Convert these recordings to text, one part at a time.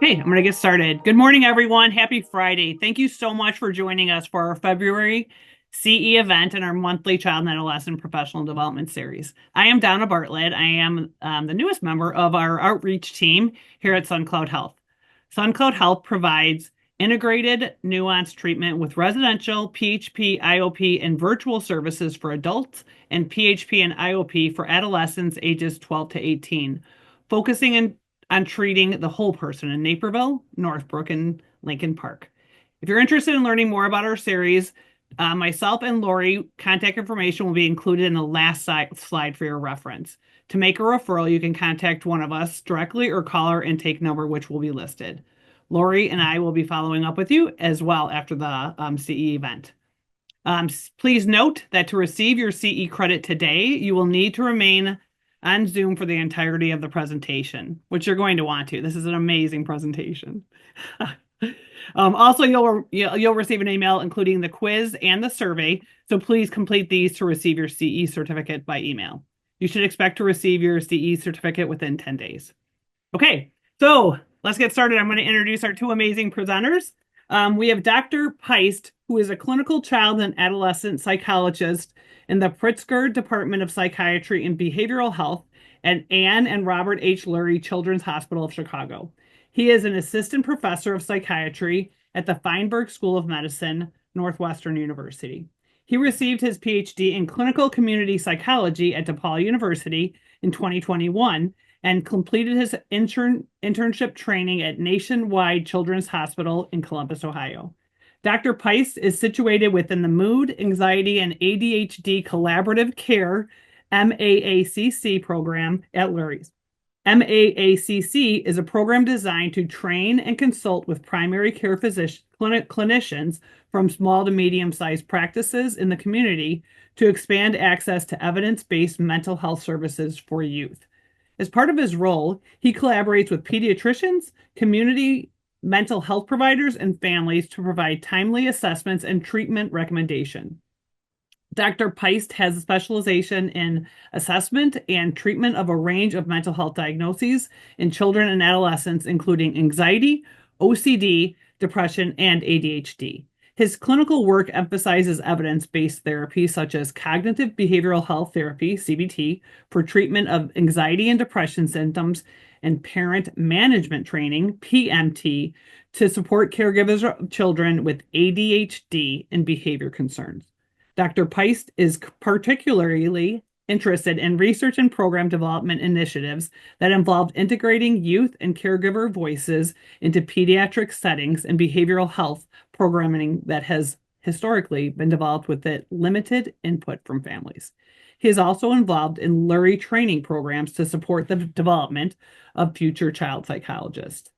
Okay, I'm going to get started. Good morning, everyone. Happy Friday. Thank you so much for joining us for our February CE event and our monthly Child and Adolescent Professional Development Series. I am Donna Bartlett. I am the newest member of our outreach team here at Suncloud Health. Suncloud Health provides integrated, nuanced treatment with residential, PHP, IOP, and virtual services for adults and PHP and IOP for adolescents ages 12 to 18, focusing on treating the whole person in Naperville, Northbrook, and Lincoln Park. If you're interested in learning more about our series, myself and Lori contact information will be included in the last slide for your reference. To make a referral, you can contact one of us directly or call our intake number, which will be listed. Lori and I will be following up with you as well after the CE event. Please note that to receive your CE credit today, you will need to remain on Zoom for the entirety of the presentation, which you're going to want to. This is an amazing presentation. Also, you'll receive an email including the quiz and the survey, so please complete these to receive your CE certificate by email. You should expect to receive your CE certificate within 10 days. Okay, so let's get started. I'm going to introduce our two amazing presenters. We have Dr. Peist, who is a clinical child and adolescent psychologist in the Pritzker Department of Psychiatry and Behavioral Health at Anne and Robert H. Lurie Children's Hospital of Chicago. He is an assistant professor of psychiatry at the Feinberg School of Medicine, Northwestern University. He received his Ph.D. in clinical community psychology at DePaul University in 2021 and completed his internship training at Nationwide Children's Hospital in Columbus, Ohio. Dr. Peist is situated within the Mood, Anxiety, and ADHD Collaborative Care MAACC program at Lurie's. MAACC is a program designed to train and consult with primary care clinicians from small to medium-sized practices in the community to expand access to evidence-based mental health services for youth. As part of his role, he collaborates with pediatricians, community mental health providers, and families to provide timely assessments and treatment recommendation. Dr. Peist has a specialization in assessment and treatment of a range of mental health diagnoses in children and adolescents, including anxiety, OCD, depression, and ADHD. His clinical work emphasizes evidence-based therapy such as cognitive behavioral health therapy, CBT, for treatment of anxiety and depression symptoms, and parent management training, PMT, to support caregivers of children with ADHD and behavior concerns. Dr. Peist is particularly interested in research and program development initiatives that involve integrating youth and caregiver voices into pediatric settings and behavioral health programming that has historically been developed with limited input from families. He is also involved in Lurie training programs to support the development of future child psychologists.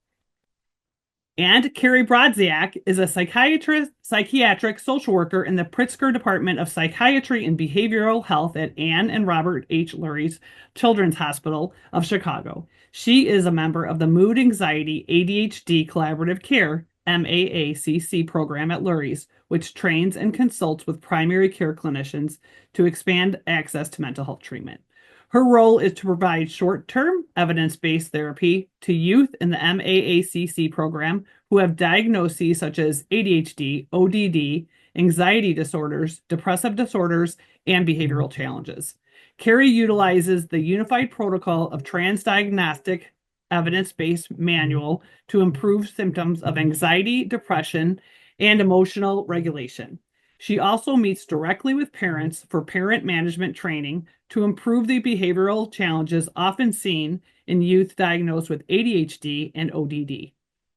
And Kerry Brodziak is a psychiatric social worker in the Pritzker Department of Psychiatry and Behavioral Health at Anne and Robert H. Lurie's Children's Hospital of Chicago. She is a member of the Mood, Anxiety, ADHD Collaborative Care MAACC program at Lurie's, which trains and consults with primary care clinicians to expand access to mental health treatment. Her role is to provide short-term evidence-based therapy to youth in the MAACC program who have diagnoses such as ADHD, ODD, anxiety disorders, depressive disorders, and behavioral challenges. Kerry utilizes the Unified Protocol of Transdiagnostic Evidence-Based Manual to improve symptoms of anxiety, depression, and emotional regulation. She also meets directly with parents for parent management training to improve the behavioral challenges often seen in youth diagnosed with ADHD and ODD.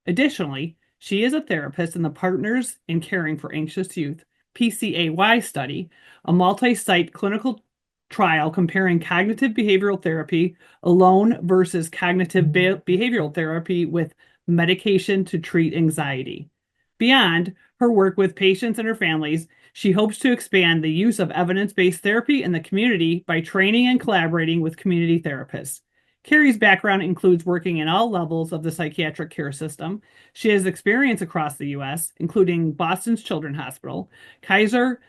Additionally, she is a therapist in the Partners in Caring for Anxious Youth PCAY study, a multi-site clinical trial comparing cognitive behavioral therapy alone versus cognitive behavioral therapy with medication to treat anxiety. Beyond her work with patients and her families, she hopes to expand the use of evidence-based therapy in the community by training and collaborating with community therapists. Kerry's background includes working in all levels of the psychiatric care system. She has experience across the U.S., including Boston's Children's Hospital, Kaiser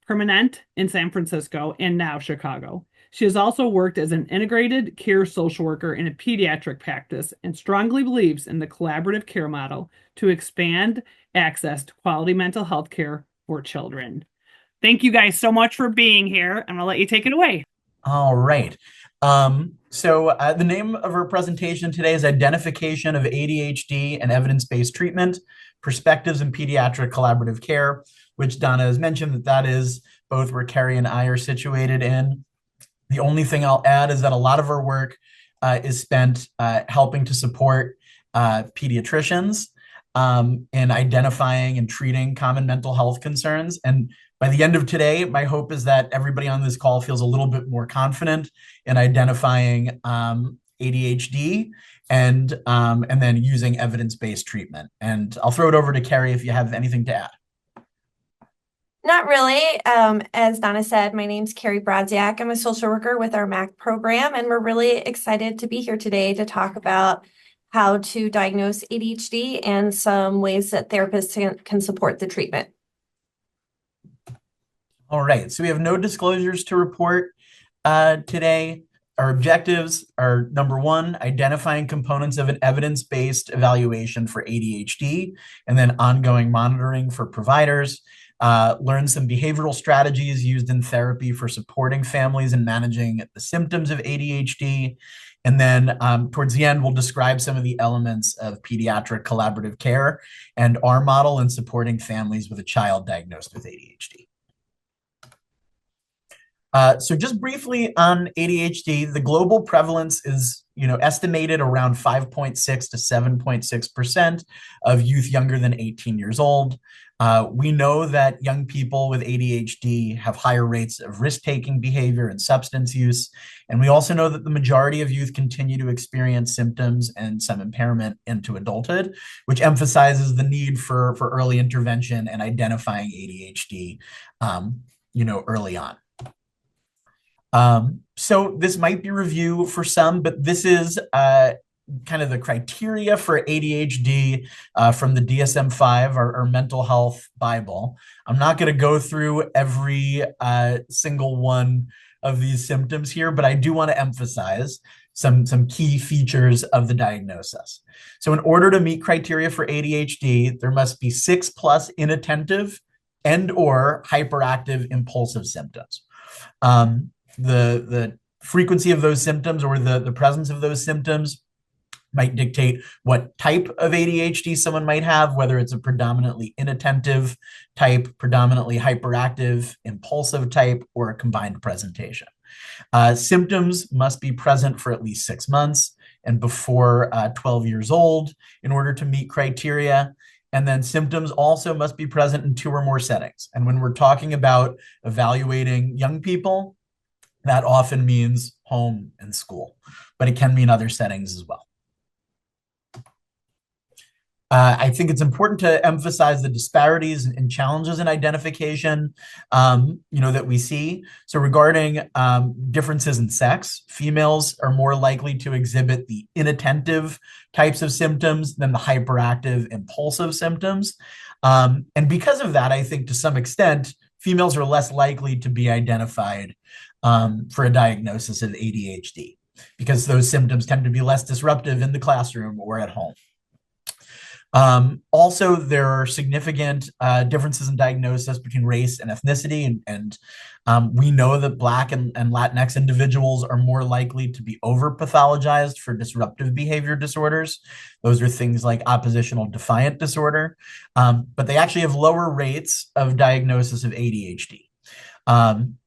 Permanente in San Francisco, and now Chicago. She has also worked as an integrated care social worker in a pediatric practice and strongly believes in the collaborative care model to expand access to quality mental health care for children. Thank you guys so much for being here. I'm going to let you take it away. All right. The name of our presentation today is Identification of ADHD and Evidence-Based Treatment, Perspectives in Pediatric Collaborative Care, which Donna has mentioned that is both where Kerry and I are situated in. The only thing I'll add is that a lot of our work is spent helping to support pediatricians in identifying and treating common mental health concerns. And by the end of today, my hope is that everybody on this call feels a little bit more confident in identifying ADHD and then using evidence-based treatment. And I'll throw it over to Kerry if you have anything to add. Not really. As Donna said, my name's Kerry Brodziak. I'm a social worker with our MAC program, and we're really excited to be here today to talk about how to diagnose ADHD and some ways that therapists can support the treatment. All right, so we have no disclosures to report today. Our objectives are, number one, identifying components of an evidence-based evaluation for ADHD, and then ongoing monitoring for providers. Learn some behavioral strategies used in therapy for supporting families and managing the symptoms of ADHD. And then towards the end, we'll describe some of the elements of pediatric collaborative care and our model in supporting families with a child diagnosed with ADHD. So just briefly on ADHD, the global prevalence is estimated around 5.6 to 7.6% of youth younger than 18 years old. We know that young people with ADHD have higher rates of risk-taking behavior and substance use. And we also know that the majority of youth continue to experience symptoms and some impairment into adulthood, which emphasizes the need for early intervention and identifying ADHD early on. So this might be review for some, but this is kind of the criteria for ADHD from the DSM-5, our mental health Bible. I'm not going to go through every single one of these symptoms here, but I do want to emphasize some key features of the diagnosis. So in order to meet criteria for ADHD, there must be 6+ inattentive and or hyperactive impulsive symptoms. The frequency of those symptoms or the presence of those symptoms might dictate what type of ADHD someone might have, whether it's a predominantly inattentive type, predominantly hyperactive, impulsive type, or a combined presentation. Symptoms must be present for at least 6 months and before 12 years old in order to meet criteria. And then symptoms also must be present in 2 or more settings. And when we're talking about evaluating young people, that often means home and school, but it can mean other settings as well. I think it's important to emphasize the disparities and challenges in identification, that we see. So regarding differences in sex, females are more likely to exhibit the inattentive types of symptoms than the hyperactive, impulsive symptoms. And because of that, I think to some extent, females are less likely to be identified for a diagnosis of ADHD because those symptoms tend to be less disruptive in the classroom or at home. Also, there are significant differences in diagnosis between race and ethnicity, and we know that Black and Latinx individuals are more likely to be over-pathologized for disruptive behavior disorders. Those are things like oppositional defiant disorder, but they actually have lower rates of diagnosis of ADHD.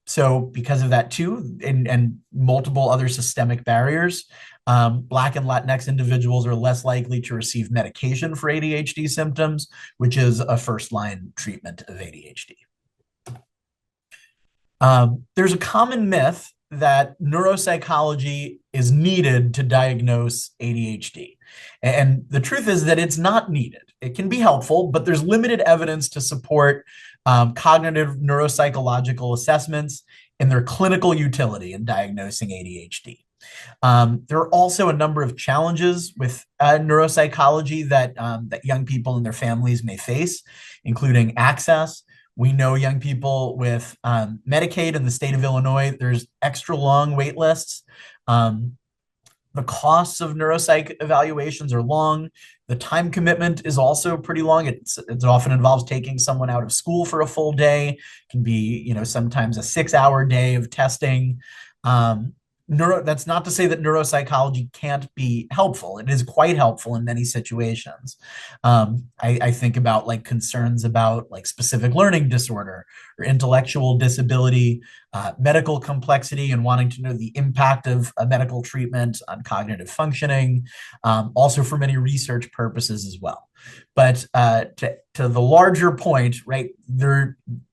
So because of that too, and multiple other systemic barriers, Black and Latinx individuals are less likely to receive medication for ADHD symptoms, which is a first-line treatment of ADHD. There's a common myth that neuropsychology is needed to diagnose ADHD. And the truth is that it's not needed. It can be helpful, but there's limited evidence to support cognitive neuropsychological assessments and their clinical utility in diagnosing ADHD. There are also a number of challenges with neuropsychology that young people and their families may face, including access. We know young people with Medicaid in the state of Illinois, there's extra long wait lists. The costs of neuropsych evaluations are long. The time commitment is also pretty long. It often involves taking someone out of school for a full day. It can be, sometimes a 6-hour day of testing. That's not to say that neuropsychology can't be helpful. It is quite helpful in many situations. I think about like concerns about like specific learning disorder or intellectual disability, medical complexity, and wanting to know the impact of a medical treatment on cognitive functioning, also for many research purposes as well. But to the larger point, right,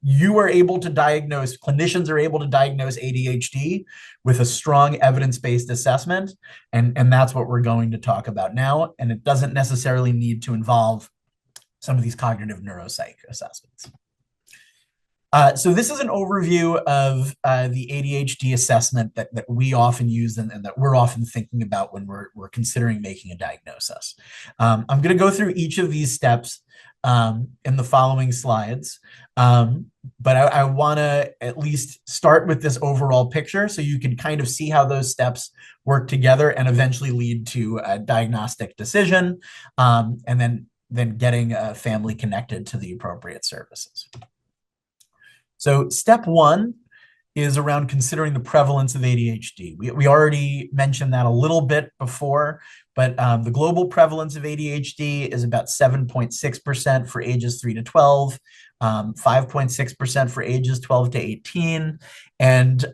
you are able to diagnose, clinicians are able to diagnose ADHD with a strong evidence-based assessment, and that's what we're going to talk about now, and it doesn't necessarily need to involve some of these cognitive neuropsych assessments. So this is an overview of the ADHD assessment that we often use and that we're often thinking about when we're considering making a diagnosis. I'm going to go through each of these steps in the following slides, but I want to at least start with this overall picture so you can kind of see how those steps work together and eventually lead to a diagnostic decision, and then getting a family connected to the appropriate services. So step one is around considering the prevalence of ADHD. We already mentioned that a little bit before, but the global prevalence of ADHD is about 7.6% for ages 3 to 12, 5.6% for ages 12 to 18, and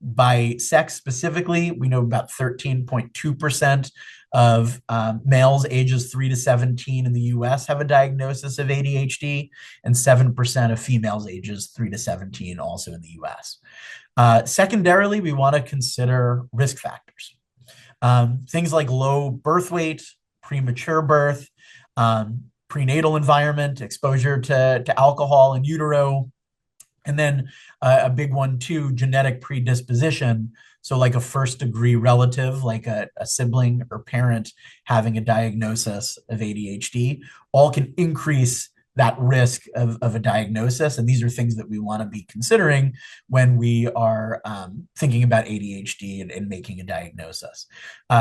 by sex specifically, we know about 13.2% of males ages 3 to 17 in the US have a diagnosis of ADHD, and 7% of females ages 3 to 17 also in the US. Secondarily, we want to consider risk factors. Things like low birth weight, premature birth, prenatal environment, exposure to alcohol in utero, and then a big one too, genetic predisposition. So like a first degree relative, like a sibling or parent having a diagnosis of ADHD, all can increase that risk of a diagnosis. And these are things that we want to be considering when we are thinking about ADHD and making a diagnosis.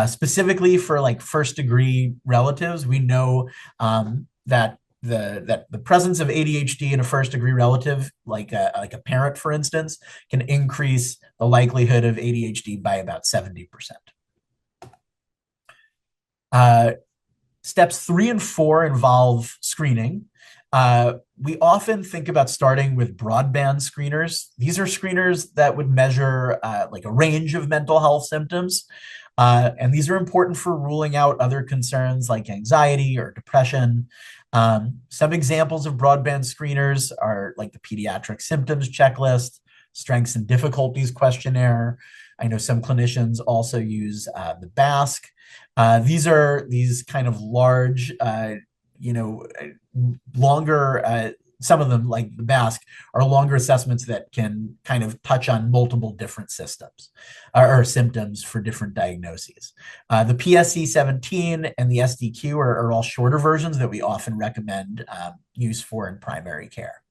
Specifically for like first degree relatives, we know that the presence of ADHD in a first degree relative, like a parent, for instance, can increase the likelihood of ADHD by about 70%. Steps 3 and 4 involve screening. We often think about starting with broadband screeners. These are screeners that would measure like a range of mental health symptoms. And these are important for ruling out other concerns like anxiety or depression. Some examples of broadband screeners are like the Pediatric Symptoms Checklist, Strengths and Difficulties Questionnaire. I know some clinicians also use the BASC. These are these kind of large, longer, some of them, like the BASC, are longer assessments that can kind of touch on multiple different systems or symptoms for different diagnoses. The PSC-17 and the SDQ are all shorter versions that we often recommend use for in primary care.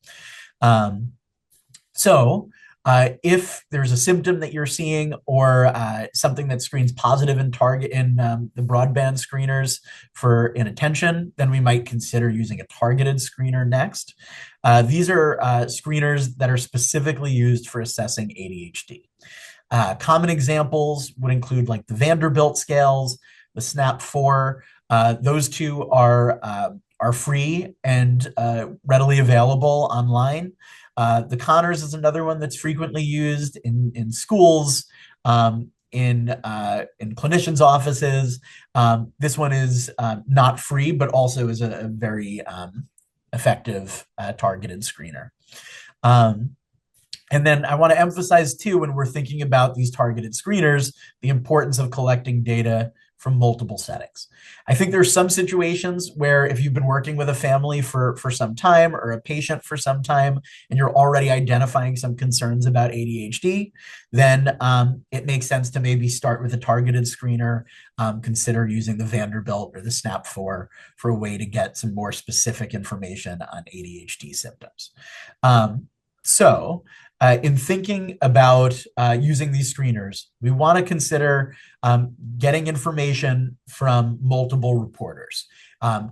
If there's a symptom that you're seeing or something that screens positive in the broadband screeners for inattention, then we might consider using a targeted screener next. These are screeners that are specifically used for assessing ADHD. Common examples would include like the Vanderbilt scales, the SNAP-4. Those two are free and readily available online. The Conners is another one that's frequently used in schools, in clinicians' offices. This one is not free, but also is a very effective targeted screener. And then I want to emphasize too, when we're thinking about these targeted screeners, the importance of collecting data from multiple settings. I think there's some situations where if you've been working with a family for some time or a patient for some time, and you're already identifying some concerns about ADHD, then it makes sense to maybe start with a targeted screener, consider using the Vanderbilt or the SNAP-4 for a way to get some more specific information on ADHD symptoms. In thinking about using these screeners, we want to consider getting information from multiple reporters,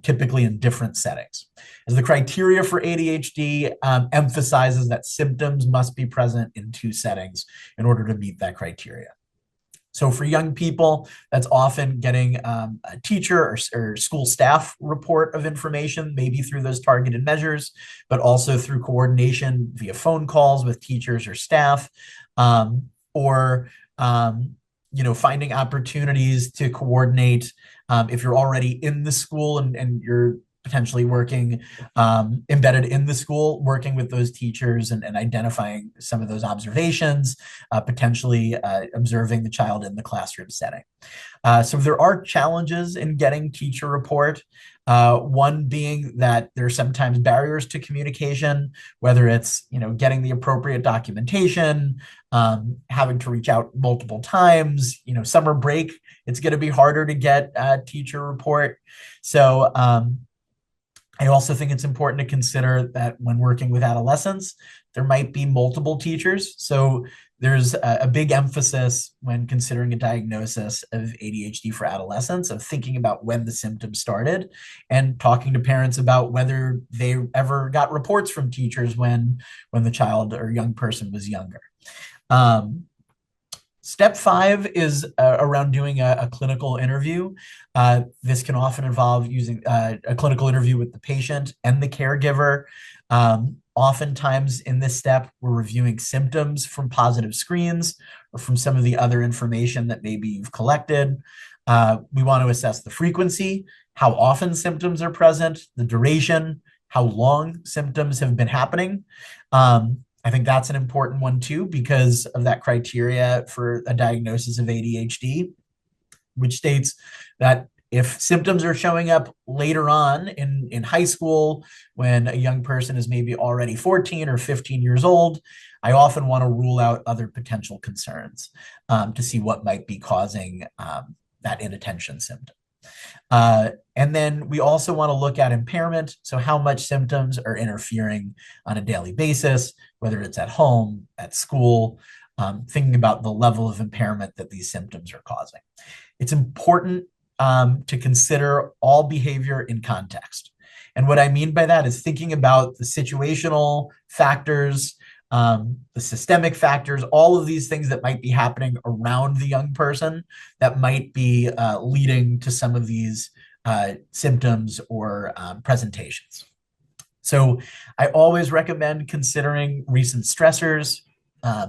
typically in different settings. As the criteria for ADHD emphasizes that symptoms must be present in 2 settings in order to meet that criteria. So for young people, that's often getting a teacher or school staff report of information, maybe through those targeted measures, but also through coordination via phone calls with teachers or staff, or finding opportunities to coordinate if you're already in the school and you're potentially working embedded in the school, working with those teachers and identifying some of those observations, potentially observing the child in the classroom setting. So there are challenges in getting teacher report. One being that there are sometimes barriers to communication, whether it's getting the appropriate documentation, having to reach out multiple times, summer break, it's going to be harder to get a teacher report. So I also think it's important to consider that when working with adolescents, there might be multiple teachers. So there's a big emphasis when considering a diagnosis of ADHD for adolescents of thinking about when the symptoms started and talking to parents about whether they ever got reports from teachers when the child or young person was younger. Step 5 is around doing a clinical interview. This can often involve using a clinical interview with the patient and the caregiver. Oftentimes in this step, we're reviewing symptoms from positive screens or from some of the other information that maybe you've collected. We want to assess the frequency, how often symptoms are present, the duration, how long symptoms have been happening. I think that's an important one too, because of that criteria for a diagnosis of ADHD, which states that if symptoms are showing up later on in high school, when a young person is maybe already 14 or 15 years old, I often want to rule out other potential concerns to see what might be causing that inattention symptom. And then we also want to look at impairment. So how much symptoms are interfering on a daily basis, whether it's at home, at school, thinking about the level of impairment that these symptoms are causing. It's important to consider all behavior in context. And what I mean by that is thinking about the situational factors, the systemic factors, all of these things that might be happening around the young person that might be leading to some of these symptoms or presentations. So I always recommend considering recent stressors.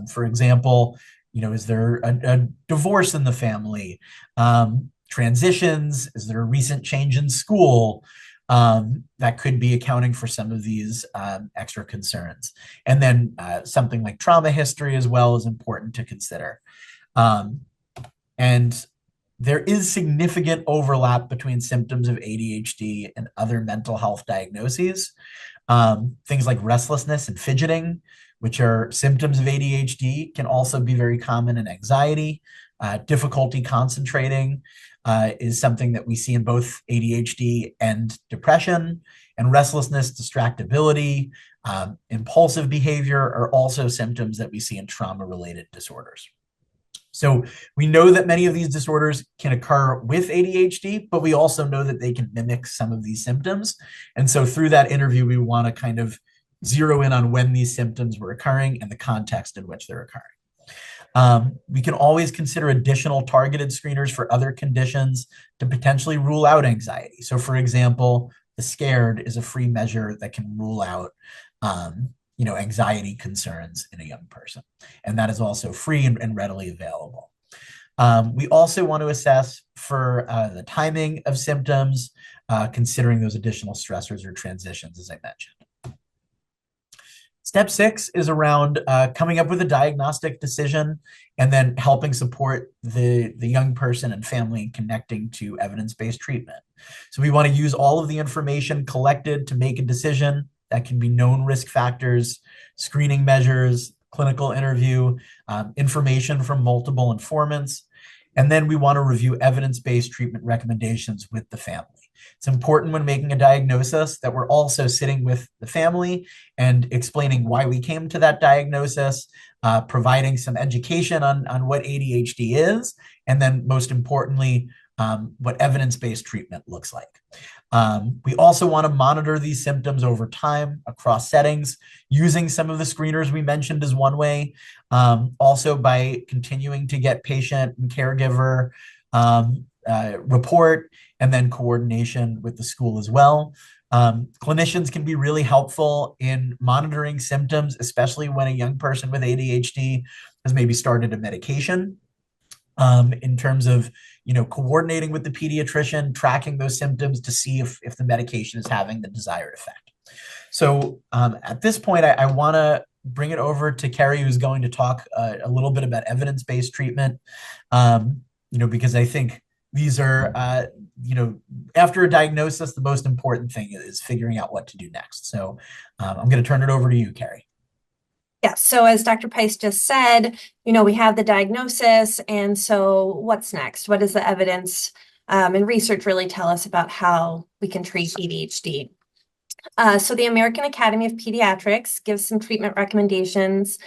For example, is there a divorce in the family? Transitions? Is there a recent change in school? That could be accounting for some of these extra concerns. And then something like trauma history as well is important to consider. And there is significant overlap between symptoms of ADHD and other mental health diagnoses. Things like restlessness and fidgeting, which are symptoms of ADHD, can also be very common in anxiety. Difficulty concentrating is something that we see in both ADHD and depression, and restlessness, distractibility, impulsive behavior are also symptoms that we see in trauma-related disorders. So we know that many of these disorders can occur with ADHD, but we also know that they can mimic some of these symptoms. And so through that interview, we want to kind of zero in on when these symptoms were occurring and the context in which they're occurring. We can always consider additional targeted screeners for other conditions to potentially rule out anxiety. So for example, the SCARED is a free measure that can rule out anxiety concerns in a young person. And that is also free and readily available. We also want to assess for the timing of symptoms, considering those additional stressors or transitions, as I mentioned. Step 6 is around coming up with a diagnostic decision and then helping support the young person and family connecting to evidence-based treatment. So we want to use all of the information collected to make a decision. That can be known risk factors, screening measures, clinical interview, information from multiple informants. And then we want to review evidence-based treatment recommendations with the family. It's important when making a diagnosis that we're also sitting with the family and explaining why we came to that diagnosis, providing some education on what ADHD is, and then most importantly, what evidence-based treatment looks like. We also want to monitor these symptoms over time across settings. Using some of the screeners we mentioned is one way. Also by continuing to get patient and caregiver report and then coordination with the school as well. Clinicians can be really helpful in monitoring symptoms, especially when a young person with ADHD has maybe started a medication. In terms of coordinating with the pediatrician, tracking those symptoms to see if the medication is having the desired effect. So at this point, I want to bring it over to Kerry, who's going to talk a little bit about evidence-based treatment, because I think these are, after a diagnosis, the most important thing is figuring out what to do next. So I'm going to turn it over to you, Kerry. Yeah, so as Dr. Peist just said, we have the diagnosis, and so what's next? What does the evidence and research really tell us about how we can treat ADHD? So the American Academy of Pediatrics gives some treatment recommendations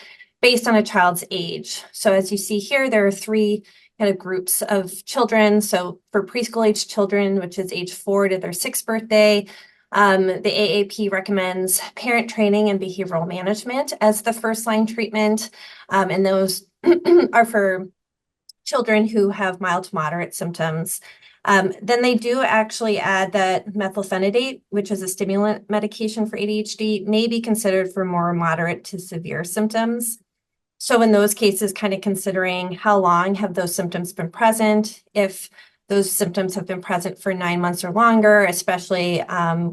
based on a child's age. So as you see here, there are 3 kind of groups of children. So for preschool age children, which is age 4 to their 6th birthday, the AAP recommends parent training and behavioral management as the first-line treatment, and those are for children who have mild to moderate symptoms. Then they do actually add that methylphenidate, which is a stimulant medication for ADHD, may be considered for more moderate to severe symptoms. So in those cases, kind of considering how long have those symptoms been present, if those symptoms have been present for 9 months or longer, especially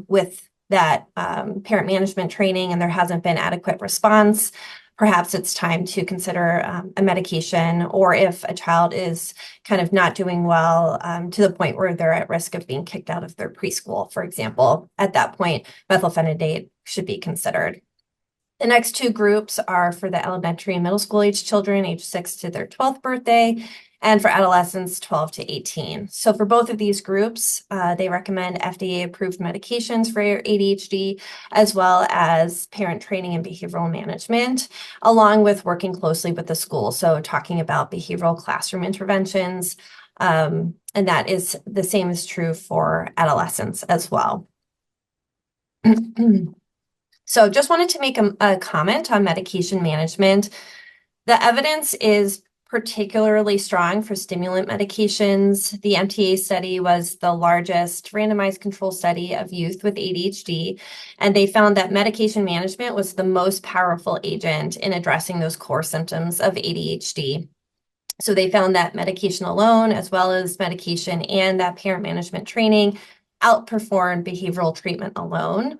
with that parent management training and there hasn't been adequate response, perhaps it's time to consider a medication, or if a child is kind of not doing well to the point where they're at risk of being kicked out of their preschool, for example, at that point, methylphenidate should be considered. The next 2 groups are for the elementary and middle school age children, age 6 to their 12th birthday, and for adolescents 12 to 18. So for both of these groups, they recommend FDA-approved medications for ADHD, as well as parent training and behavioral management, along with working closely with the school. So talking about behavioral classroom interventions, and that is the same is true for adolescents as well. So just wanted to make a comment on medication management. The evidence is particularly strong for stimulant medications. The MTA study was the largest randomized control study of youth with ADHD, and they found that medication management was the most powerful agent in addressing those core symptoms of ADHD. So they found that medication alone, as well as medication and that parent management training, outperformed behavioral treatment alone.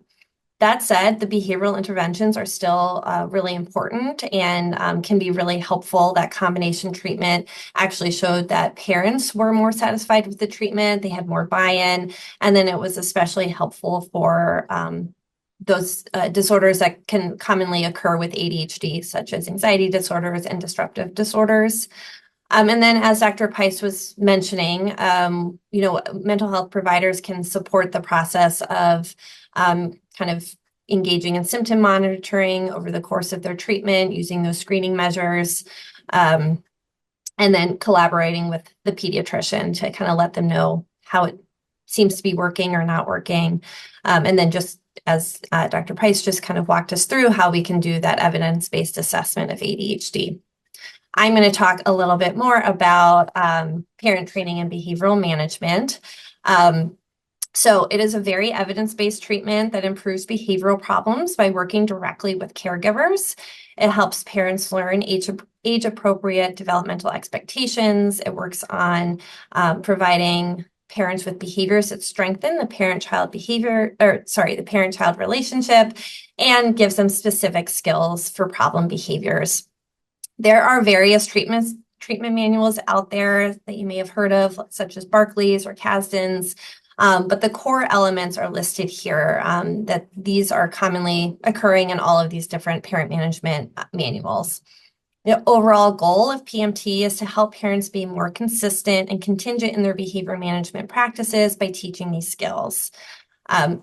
That said, the behavioral interventions are still really important and can be really helpful. That combination treatment actually showed that parents were more satisfied with the treatment. They had more buy-in. And then it was especially helpful for those disorders that can commonly occur with ADHD, such as anxiety disorders and disruptive disorders. And then as Dr. Peist was mentioning, mental health providers can support the process of kind of engaging in symptom monitoring over the course of their treatment, using those screening measures, and then collaborating with the pediatrician to kind of let them know how it seems to be working or not working. And then just as Dr. Peist just kind of walked us through how we can do that evidence-based assessment of ADHD. I'm going to talk a little bit more about parent training and behavioral management. So it is a very evidence-based treatment that improves behavioral problems by working directly with caregivers. It helps parents learn age-appropriate developmental expectations. It works on providing parents with behaviors that strengthen the parent-child the parent-child relationship, and gives them specific skills for problem behaviors. There are various treatment manuals out there that you may have heard of, such as Barkley's or Kasdan's, but the core elements are listed here, that these are commonly occurring in all of these different parent management manuals. The overall goal of PMT is to help parents be more consistent and contingent in their behavior management practices by teaching these skills.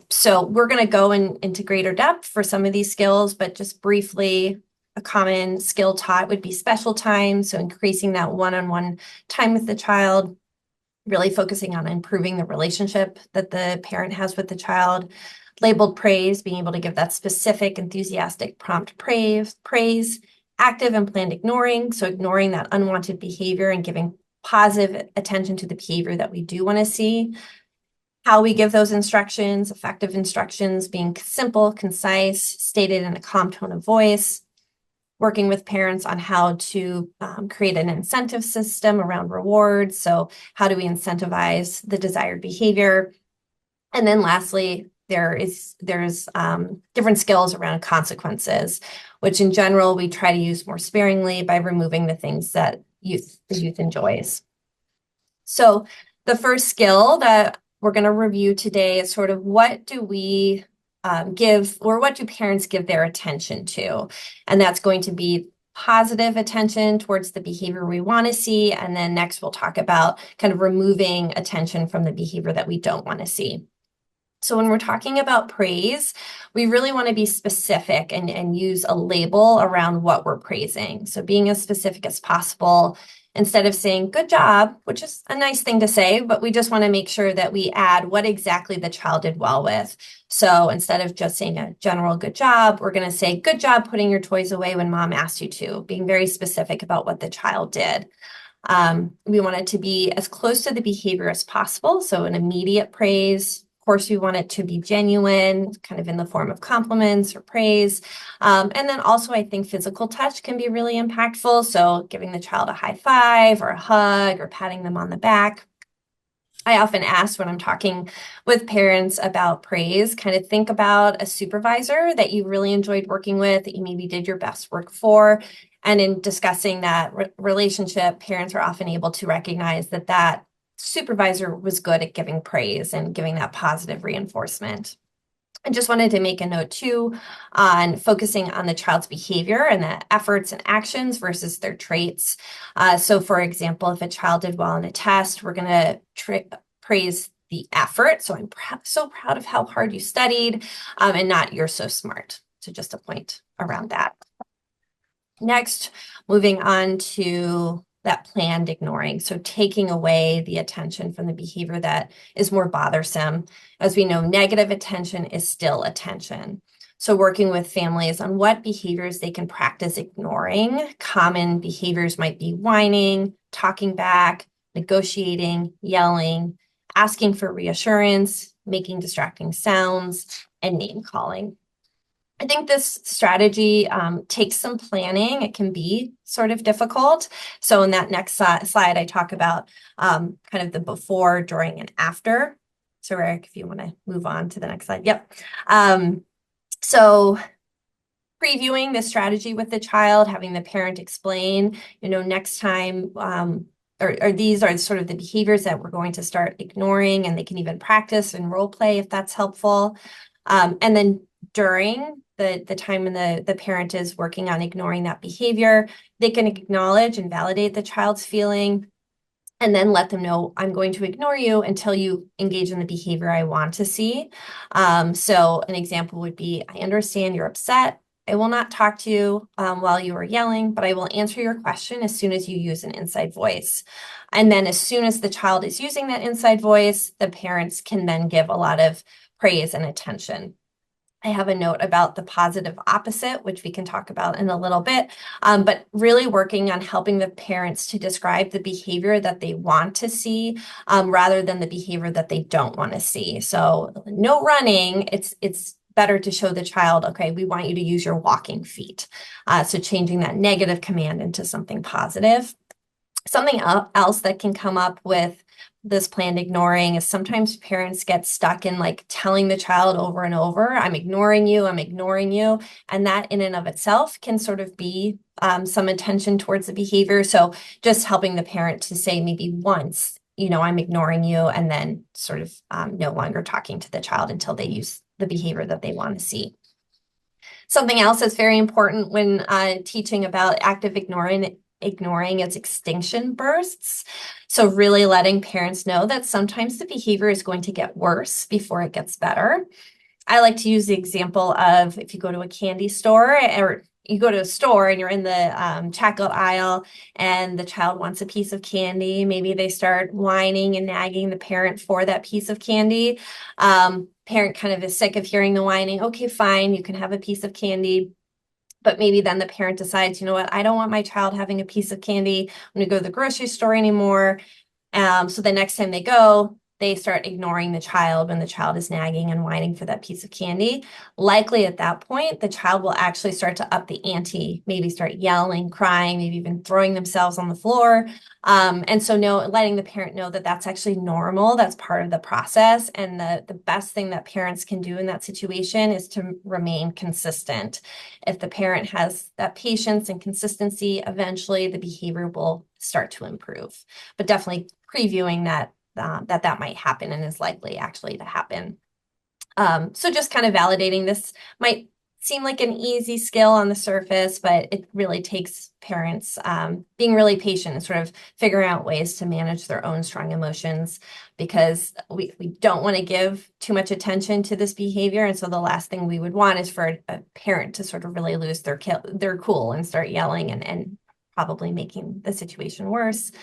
So we're going to go into greater depth for some of these skills, but just briefly, a common skill taught would be special time, so increasing that one-on-one time with the child, really focusing on improving the relationship that the parent has with the child. Labeled praise, being able to give that specific, enthusiastic, prompt praise. Active and planned ignoring, so ignoring that unwanted behavior and giving positive attention to the behavior that we do want to see. How we give those instructions, effective instructions, being simple, concise, stated in a calm tone of voice. Working with parents on how to create an incentive system around rewards. So how do we incentivize the desired behavior? And then lastly, there's different skills around consequences, which in general, we try to use more sparingly by removing the things that the youth enjoys. So the first skill that we're going to review today is sort of what do we what do parents give their attention to? And that's going to be positive attention towards the behavior we want to see. And then next we'll talk about kind of removing attention from the behavior that we don't want to see. So when we're talking about praise, we really want to be specific and use a label around what we're praising. So being as specific as possible, instead of saying good job, which is a nice thing to say, but we just want to make sure that we add what exactly the child did well with. So instead of just saying a general good job, we're going to say good job putting your toys away when mom asked you to, being very specific about what the child did. We want it to be as close to the behavior as possible. So an immediate praise. Of course, we want it to be genuine, kind of in the form of compliments or praise. And then also, I think physical touch can be really impactful. So giving the child a high five or a hug or patting them on the back. I often ask when I'm talking with parents about praise, kind of think about a supervisor that you really enjoyed working with, that you maybe did your best work for. And in discussing that relationship, parents are often able to recognize that supervisor was good at giving praise and giving that positive reinforcement. I just wanted to make a note too on focusing on the child's behavior and the efforts and actions versus their traits. So for example, if a child did well on a test, we're going to praise the effort. So I'm so proud of how hard you studied, and not you're so smart. So just a point around that. Next, moving on to that planned ignoring. So taking away the attention from the behavior that is more bothersome. As we know, negative attention is still attention. So working with families on what behaviors they can practice ignoring. Common behaviors might be whining, talking back, negotiating, yelling, asking for reassurance, making distracting sounds, and name calling. I think this strategy takes some planning. It can be sort of difficult. So in that next slide, I talk about kind of the before, during, and after. So Eric, if you want to move on to the next slide. Yep. So previewing the strategy with the child, having the parent explain, next time, or these are sort of the behaviors that we're going to start ignoring, and they can even practice and role play if that's helpful. And then during the time when the parent is working on ignoring that behavior, they can acknowledge and validate the child's feeling, and then let them know, I'm going to ignore you until you engage in the behavior I want to see. So an example would be, I understand you're upset. I will not talk to you while you are yelling, but I will answer your question as soon as you use an inside voice. And then as soon as the child is using that inside voice, the parents can then give a lot of praise and attention. I have a note about the positive opposite, which we can talk about in a little bit, but really working on helping the parents to describe the behavior that they want to see rather than the behavior that they don't want to see. So no running, it's better to show the child, okay, we want you to use your walking feet. So changing that negative command into something positive. Something else that can come up with this planned ignoring is sometimes parents get stuck in like telling the child over and over, I'm ignoring you, I'm ignoring you. And that in and of itself can sort of be some attention towards the behavior. So just helping the parent to say maybe once, I'm ignoring you, and then sort of no longer talking to the child until they use the behavior that they want to see. Something else that's very important when teaching about active ignoring its extinction bursts. So really letting parents know that sometimes the behavior is going to get worse before it gets better. I like to use the example of if you go to a candy store, or you go to a store and you're in the checkout aisle and the child wants a piece of candy. Maybe they start whining and nagging the parent for that piece of candy. Parent kind of is sick of hearing the whining. Okay, fine, you can have a piece of candy. But maybe then the parent decides, you know what, I don't want my child having a piece of candy. I'm going to go to the grocery store anymore. So the next time they go, they start ignoring the child when the child is nagging and whining for that piece of candy. Likely at that point, the child will actually start to up the ante, maybe start yelling, crying, maybe even throwing themselves on the floor. And so letting the parent know that that's actually normal, that's part of the process. And the best thing that parents can do in that situation is to remain consistent. If the parent has that patience and consistency, eventually the behavior will start to improve. But definitely previewing that might happen and is likely actually to happen. So just kind of validating this might seem like an easy skill on the surface, but it really takes parents being really patient and sort of figuring out ways to manage their own strong emotions, because we don't want to give too much attention to this behavior. And so the last thing we would want is for a parent to sort of really lose their cool and start yelling and probably making the situation worse.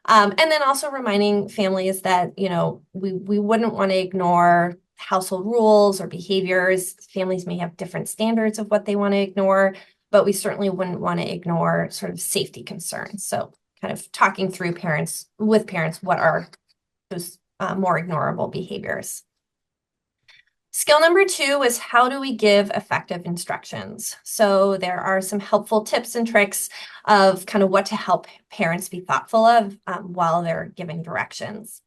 And then also reminding families that, we wouldn't want to ignore household rules or behaviors. Families may have different standards of what they want to ignore, but we certainly wouldn't want to ignore sort of safety concerns. So kind of talking through with parents, what are those more ignorable behaviors. Skill number 2 is how do we give effective instructions? So there are some helpful tips and tricks of kind of what to help parents be thoughtful of while they're giving directions.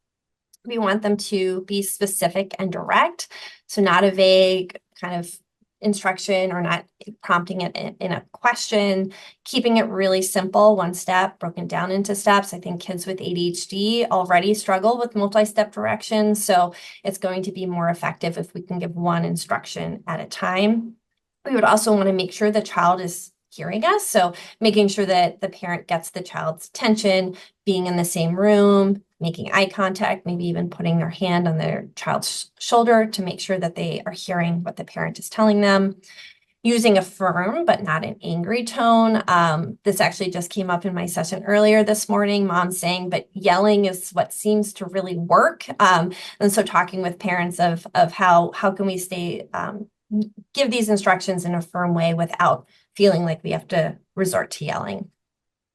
We want them to be specific and direct, so not a vague kind of instruction or not prompting it in a question, keeping it really simple, one step broken down into steps. I think kids with ADHD already struggle with multi-step directions, so it's going to be more effective if we can give one instruction at a time. We would also want to make sure the child is hearing us, so making sure that the parent gets the child's attention, being in the same room, making eye contact, maybe even putting their hand on their child's shoulder to make sure that they are hearing what the parent is telling them. Using a firm but not an angry tone. This actually just came up in my session earlier this morning. Mom saying, but yelling is what seems to really work. And so talking with parents of how can we give these instructions in a firm way without feeling like we have to resort to yelling.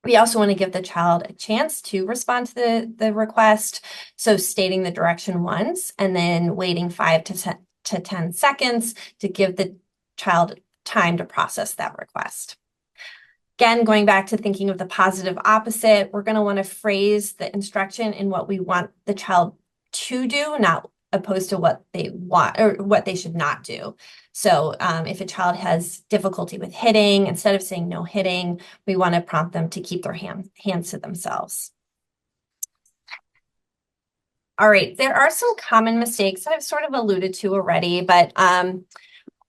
We also want to give the child a chance to respond to the request. So stating the direction once and then waiting 5 to 10 seconds to give the child time to process that request. Again, going back to thinking of the positive opposite, we're going to want to phrase the instruction in what we want the child to do, not opposed to what they want or what they should not do. So if a child has difficulty with hitting, instead of saying no hitting, we want to prompt them to keep their hands to themselves. All right, there are some common mistakes that I've sort of alluded to already, but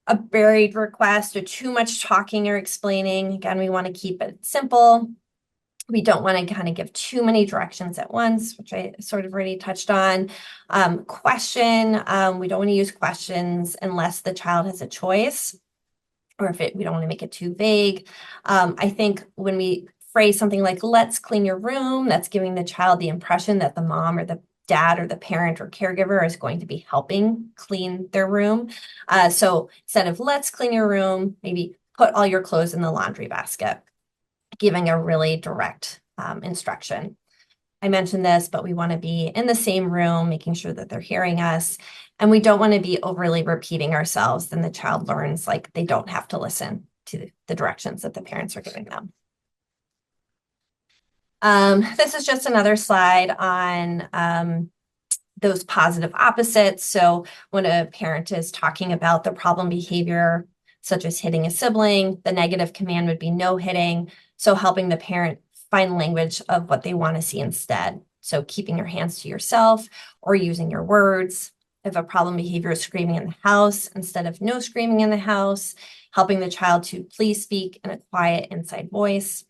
a buried request or too much talking or explaining. Again, we want to keep it simple. We don't want to kind of give too many directions at once, which I sort of already touched on. Question, we don't want to use questions unless the child has a choice, or if we don't want to make it too vague. I think when we phrase something like, let's clean your room, that's giving the child the impression that the mom or the dad or the parent or caregiver is going to be helping clean their room. So instead of let's clean your room, maybe put all your clothes in the laundry basket, giving a really direct instruction. I mentioned this, but we want to be in the same room, making sure that they're hearing us. And we don't want to be overly repeating ourselves. Then the child learns like they don't have to listen to the directions that the parents are giving them. This is just another slide on those positive opposites. So when a parent is talking about the problem behavior, such as hitting a sibling, the negative command would be no hitting. So helping the parent find language of what they want to see instead. So keeping your hands to yourself or using your words. If a problem behavior is screaming in the house instead of no screaming in the house, helping the child to please speak in a quiet inside voice.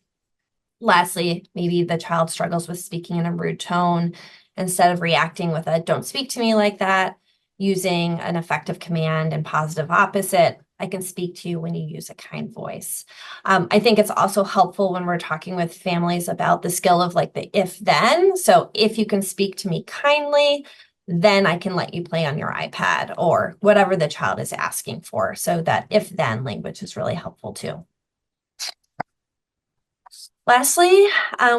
Lastly, maybe the child struggles with speaking in a rude tone. Instead of reacting with a don't speak to me like that, using an effective command and positive opposite, I can speak to you when you use a kind voice. I think it's also helpful when we're talking with families about the skill of like the if then. So if you can speak to me kindly, then I can let you play on your iPad or whatever the child is asking for. So that if then language is really helpful too. Lastly,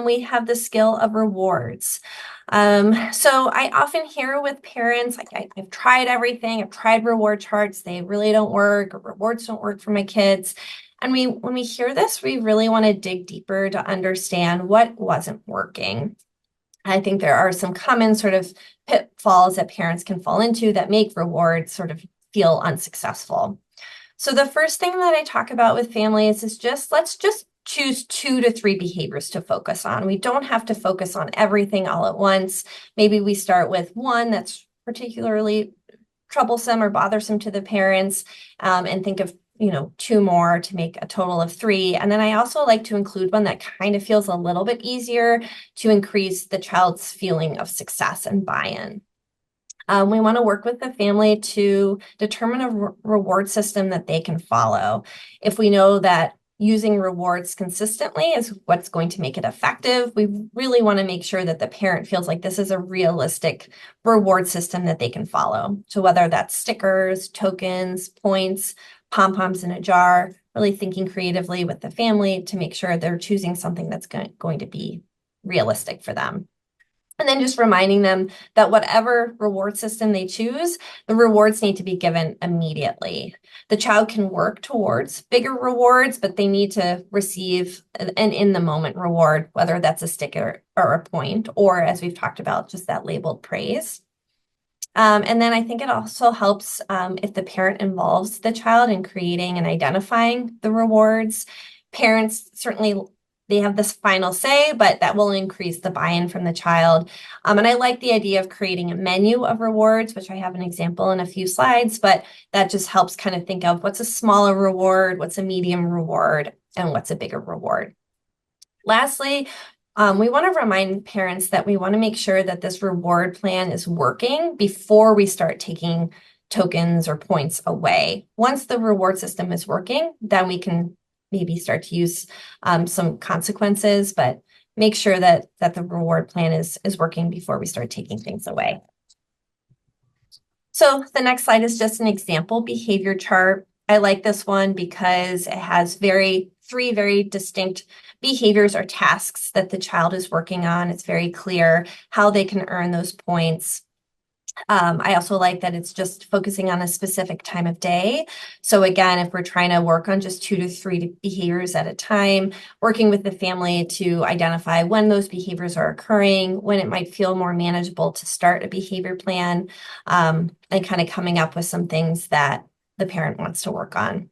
we have the skill of rewards. So I often hear with parents, like I've tried everything, I've tried reward charts, they really don't work, or rewards don't work for my kids. And when we hear this, we really want to dig deeper to understand what wasn't working. I think there are some common sort of pitfalls that parents can fall into that make rewards sort of feel unsuccessful. So the first thing that I talk about with families is let's just choose 2 to 3 behaviors to focus on. We don't have to focus on everything all at once. Maybe we start with one that's particularly troublesome or bothersome to the parents, and think of 2 more to make a total of 3. And then I also like to include one that kind of feels a little bit easier to increase the child's feeling of success and buy-in. We want to work with the family to determine a reward system that they can follow. If we know that using rewards consistently is what's going to make it effective, we really want to make sure that the parent feels like this is a realistic reward system that they can follow. So whether that's stickers, tokens, points, pom-poms in a jar, really thinking creatively with the family to make sure they're choosing something that's going to be realistic for them. And then just reminding them that whatever reward system they choose, the rewards need to be given immediately. The child can work towards bigger rewards, but they need to receive an in-the-moment reward, whether that's a sticker or a point, or as we've talked about, just that labeled praise. And then I think it also helps if the parent involves the child in creating and identifying the rewards. Parents certainly they have this final say, but that will increase the buy-in from the child. And I like the idea of creating a menu of rewards, which I have an example in a few slides, but that just helps kind of think of what's a smaller reward, what's a medium reward, and what's a bigger reward. Lastly, we want to remind parents that we want to make sure that this reward plan is working before we start taking tokens or points away. Once the reward system is working, then we can maybe start to use some consequences, but make sure that the reward plan is working before we start taking things away. So the next slide is just an example behavior chart. I like this one because it has 3 very distinct behaviors or tasks that the child is working on. It's very clear how they can earn those points. I also like that it's just focusing on a specific time of day. So again, if we're trying to work on just 2 to 3 behaviors at a time, working with the family to identify when those behaviors are occurring, when it might feel more manageable to start a behavior plan, and kind of coming up with some things that the parent wants to work on.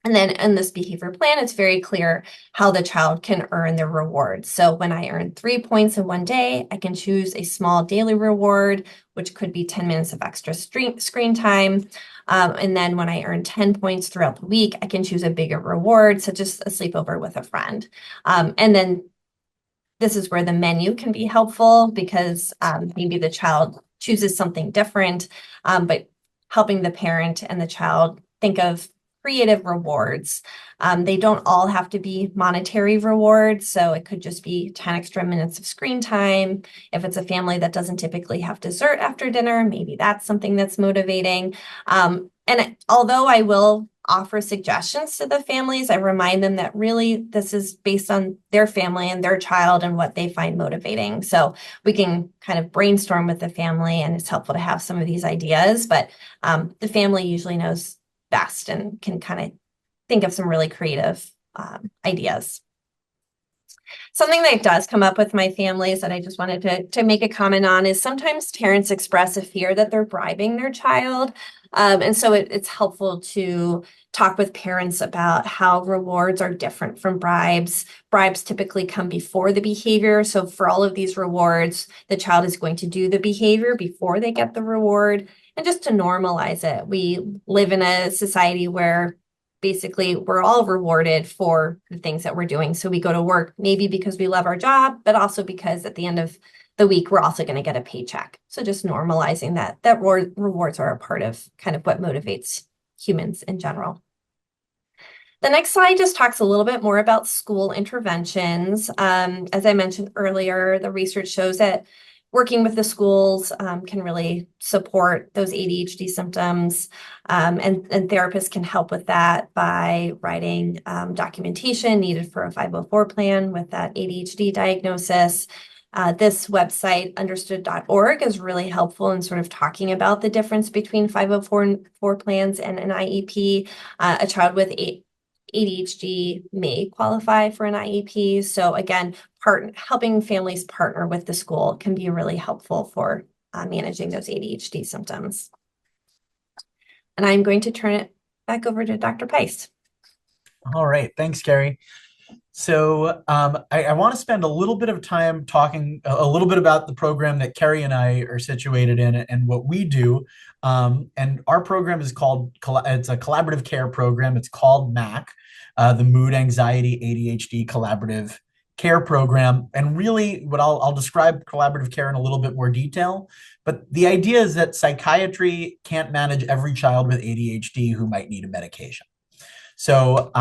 And then in this behavior plan, it's very clear how the child can earn their rewards. So when I earn 3 points in one day, I can choose a small daily reward, which could be 10 minutes of extra screen time. And then when I earn 10 points throughout the week, I can choose a bigger reward, such as a sleepover with a friend. And then this is where the menu can be helpful because maybe the child chooses something different, but helping the parent and the child think of creative rewards. They don't all have to be monetary rewards, so it could just be 10 extra minutes of screen time. If it's a family that doesn't typically have dessert after dinner, maybe that's something that's motivating. And although I will offer suggestions to the families, I remind them that really this is based on their family and their child and what they find motivating. So we can kind of brainstorm with the family, and it's helpful to have some of these ideas, but the family usually knows best and can kind of think of some really creative ideas. Something that does come up with my families that I just wanted to make a comment on is sometimes parents express a fear that they're bribing their child. And so it's helpful to talk with parents about how rewards are different from bribes. Bribes typically come before the behavior. So for all of these rewards, the child is going to do the behavior before they get the reward. And just to normalize it, we live in a society where basically we're all rewarded for the things that we're doing. So we go to work maybe because we love our job, but also because at the end of the week, we're also going to get a paycheck. So just normalizing that rewards are a part of kind of what motivates humans in general. The next slide just talks a little bit more about school interventions. As I mentioned earlier, the research shows that working with the schools can really support those ADHD symptoms, and therapists can help with that by writing documentation needed for a 504 plan with that ADHD diagnosis. This website, understood.org, is really helpful in sort of talking about the difference between 504 plans and an IEP. A child with ADHD may qualify for an IEP. So again, helping families partner with the school can be really helpful for managing those ADHD symptoms. And I'm going to turn it back over to Dr. Peist. All right, thanks, Kerry. So I want to spend a little bit of time talking a little bit about the program that Kerry and I are situated in and what we do. And our program is called, it's a collaborative care program. It's called MAC, the Mood, Anxiety, ADHD Collaborative Care Program. And really what I'll describe collaborative care in a little bit more detail. But the idea is that psychiatry can't manage every child with ADHD who might need a medication. So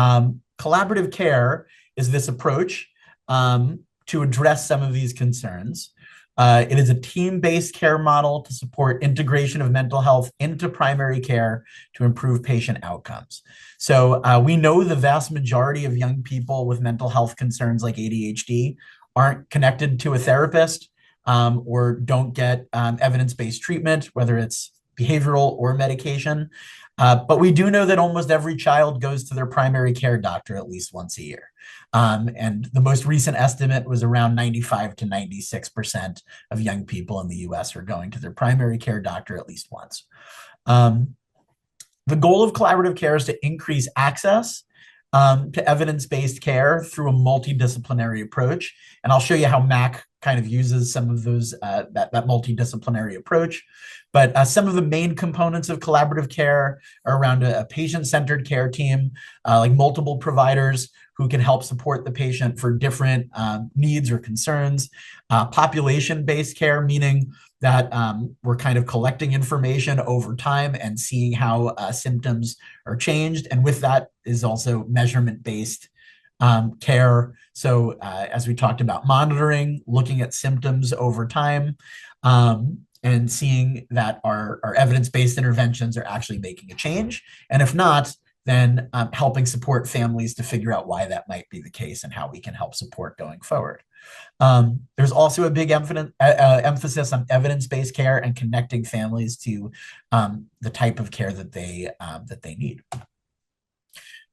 collaborative care is this approach to address some of these concerns. It is a team-based care model to support integration of mental health into primary care to improve patient outcomes. So we know the vast majority of young people with mental health concerns like ADHD aren't connected to a therapist or don't get evidence-based treatment, whether it's behavioral or medication. But we do know that almost every child goes to their primary care doctor at least once a year. And the most recent estimate was around 95 to 96% of young people in the US are going to their primary care doctor at least once. The goal of collaborative care is to increase access to evidence-based care through a multidisciplinary approach. And I'll show you how MAC kind of uses some of those, that multidisciplinary approach. But some of the main components of collaborative care are around a patient-centered care team, like multiple providers who can help support the patient for different needs or concerns. Population-based care, meaning that we're kind of collecting information over time and seeing how symptoms are changed. And with that is also measurement-based care. So as we talked about, monitoring, looking at symptoms over time, and seeing that our evidence-based interventions are actually making a change. And if not, then helping support families to figure out why that might be the case and how we can help support going forward. There's also a big emphasis on evidence-based care and connecting families to the type of care that they need.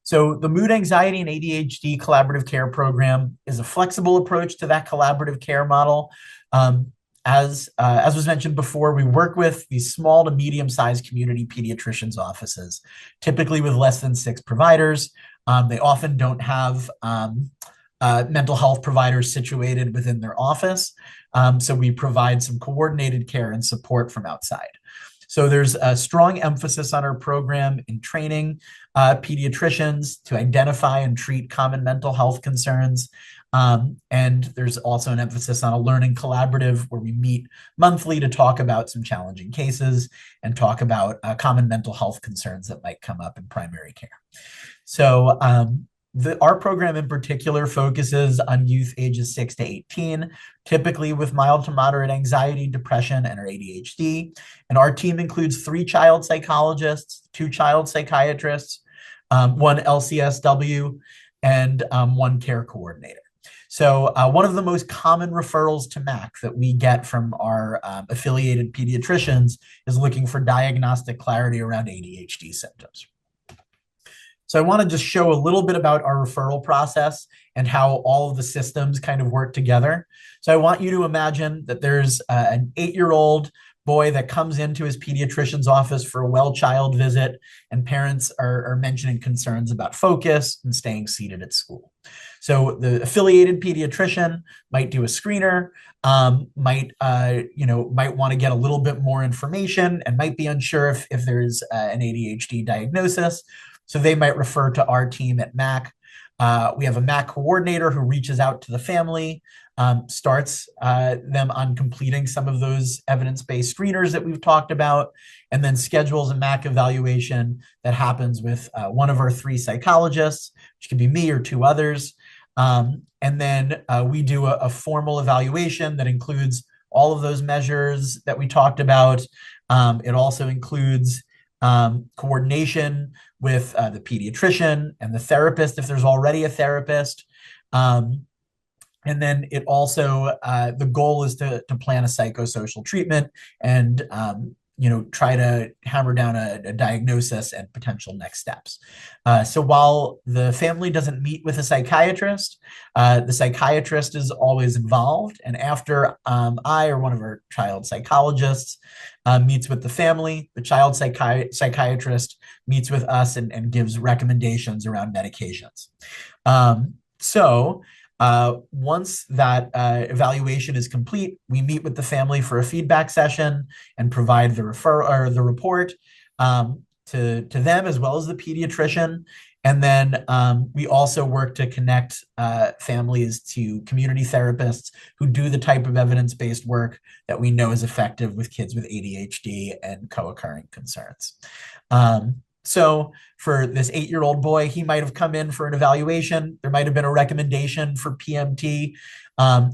So the Mood, Anxiety, and ADHD Collaborative Care Program is a flexible approach to that collaborative care model. As was mentioned before, we work with these small to medium-sized community pediatricians' offices, typically with less than 6 providers. They often don't have mental health providers situated within their office. So we provide some coordinated care and support from outside. So there's a strong emphasis on our program in training pediatricians to identify and treat common mental health concerns. And there's also an emphasis on a learning collaborative where we meet monthly to talk about some challenging cases and talk about common mental health concerns that might come up in primary care. So our program in particular focuses on youth ages 6 to 18, typically with mild to moderate anxiety, depression, and or ADHD. And our team includes 3 child psychologists, 2 child psychiatrists, 1 LCSW, and 1 care coordinator. So one of the most common referrals to MAC that we get from our affiliated pediatricians is looking for diagnostic clarity around ADHD symptoms. So I want to just show a little bit about our referral process and how all of the systems kind of work together. So I want you to imagine that there's an 8-year-old boy that comes into his pediatrician's office for a well child visit, and parents are mentioning concerns about focus and staying seated at school. So the affiliated pediatrician might do a screener, might want to get a little bit more information, and might be unsure if there's an ADHD diagnosis. So they might refer to our team at MAC. We have a MAC coordinator who reaches out to the family, starts them on completing some of those evidence-based screeners that we've talked about, and then schedules a MAC evaluation that happens with one of our 3 psychologists, which can be me or 2 others. And then we do a formal evaluation that includes all of those measures that we talked about. It also includes coordination with the pediatrician and the therapist, if there's already a therapist. And then it also, the goal is to plan a psychosocial treatment and, try to hammer down a diagnosis and potential next steps. So while the family doesn't meet with a psychiatrist, the psychiatrist is always involved. And after I or one of our child psychologists meets with the family, the child psychiatrist meets with us and gives recommendations around medications. Once that evaluation is complete, we meet with the family for a feedback session and provide the report to them as well as the pediatrician. And then we also work to connect families to community therapists who do the type of evidence-based work that we know is effective with kids with ADHD and co-occurring concerns. So for this 8-year-old boy, he might have come in for an evaluation. There might have been a recommendation for PMT.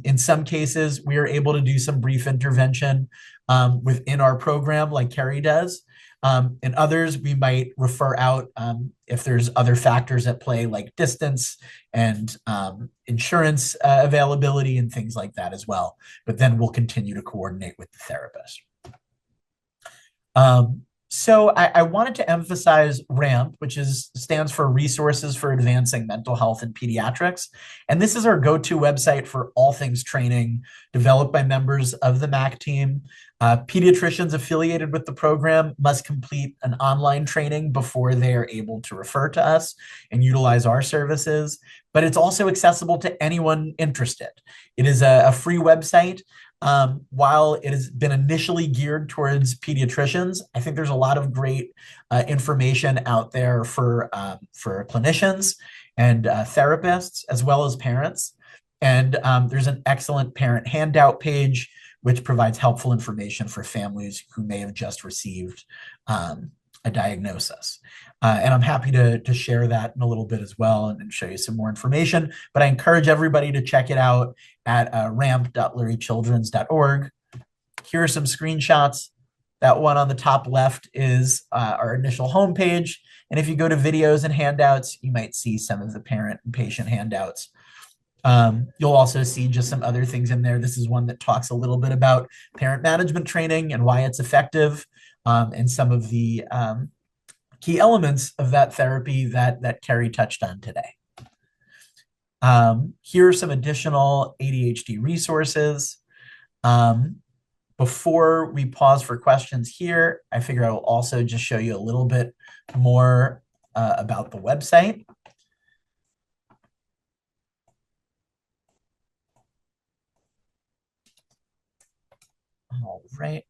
In some cases, we are able to do some brief intervention within our program like Kerry does. In others, we might refer out if there's other factors at play like distance and insurance availability and things like that as well. But then we'll continue to coordinate with the therapist. So I wanted to emphasize RAMP, which stands for Resources for Advancing Mental Health in Pediatrics. And this is our go-to website for all things training developed by members of the MAC team. Pediatricians affiliated with the program must complete an online training before they are able to refer to us and utilize our services. But it's also accessible to anyone interested. It is a free website. While it has been initially geared towards pediatricians, I think there's a lot of great information out there for clinicians and therapists, as well as parents. And there's an excellent parent handout page, which provides helpful information for families who may have just received a diagnosis. And I'm happy to share that in a little bit as well and show you some more information. But I encourage everybody to check it out at ramp.lurychildrens.org. Here are some screenshots. That one on the top left is our initial homepage. And if you go to videos and handouts, you might see some of the parent and patient handouts. You'll also see just some other things in there. This is one that talks a little bit about parent management training and why it's effective, and some of the key elements of that therapy that Kerry touched on today. Here are some additional ADHD resources. Before we pause for questions here, I figure I will also just show you a little bit more about the website. All right.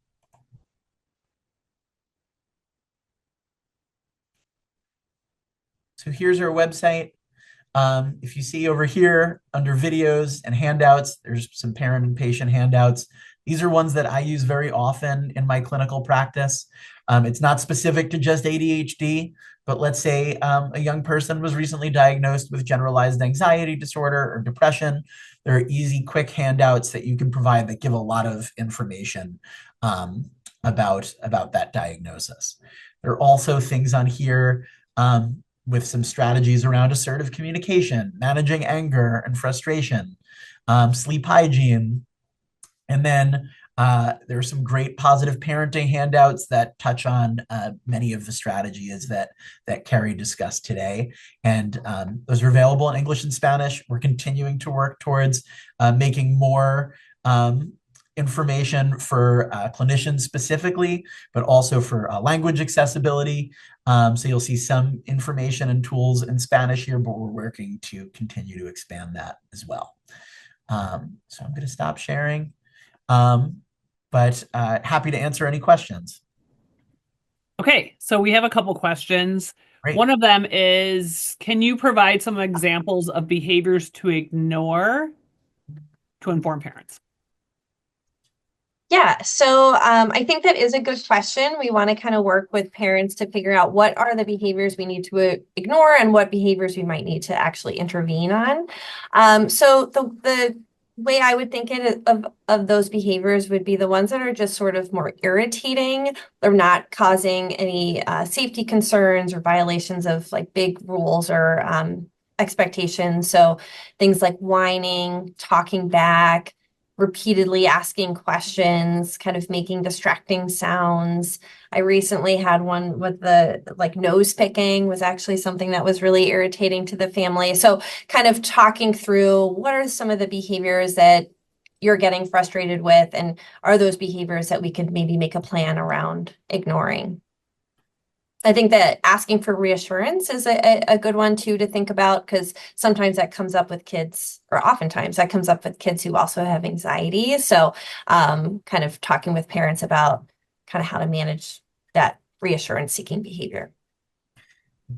So here's our website. If you see over here under videos and handouts, there's some parent and patient handouts. These are ones that I use very often in my clinical practice. It's not specific to just ADHD, but let's say a young person was recently diagnosed with generalized anxiety disorder or depression. There are easy, quick handouts that you can provide that give a lot of information about that diagnosis. There are also things on here with some strategies around assertive communication, managing anger and frustration, sleep hygiene. And then There are some great positive parenting handouts that touch on many of the strategies that Kerry discussed today. And those are available in English and Spanish. We're continuing to work towards making more information for clinicians specifically, but also for language accessibility. So you'll see some information and tools in Spanish here, but we're working to continue to expand that as well. So I'm going to stop sharing. But happy to answer any questions. Okay, so we have a couple questions. Great. One of them is, can you provide some examples of behaviors to ignore to inform parents? Yeah, so I think that is a good question. We want to kind of work with parents to figure out what are the behaviors we need to ignore and what behaviors we might need to actually intervene on. So the way I would think of those behaviors would be the ones that are just sort of more irritating. They're not causing any safety concerns or violations of like big rules or expectations. So things like whining, talking back, repeatedly asking questions, kind of making distracting sounds. I recently had one with the like nose picking was actually something that was really irritating to the family. So kind of talking through what are some of the behaviors that you're getting frustrated with, and are those behaviors that we could maybe make a plan around ignoring? I think that asking for reassurance is a good one too to think about, because sometimes that comes up with kids, or oftentimes that comes up with kids who also have anxiety. So kind of talking with parents about kind of how to manage that reassurance seeking behavior.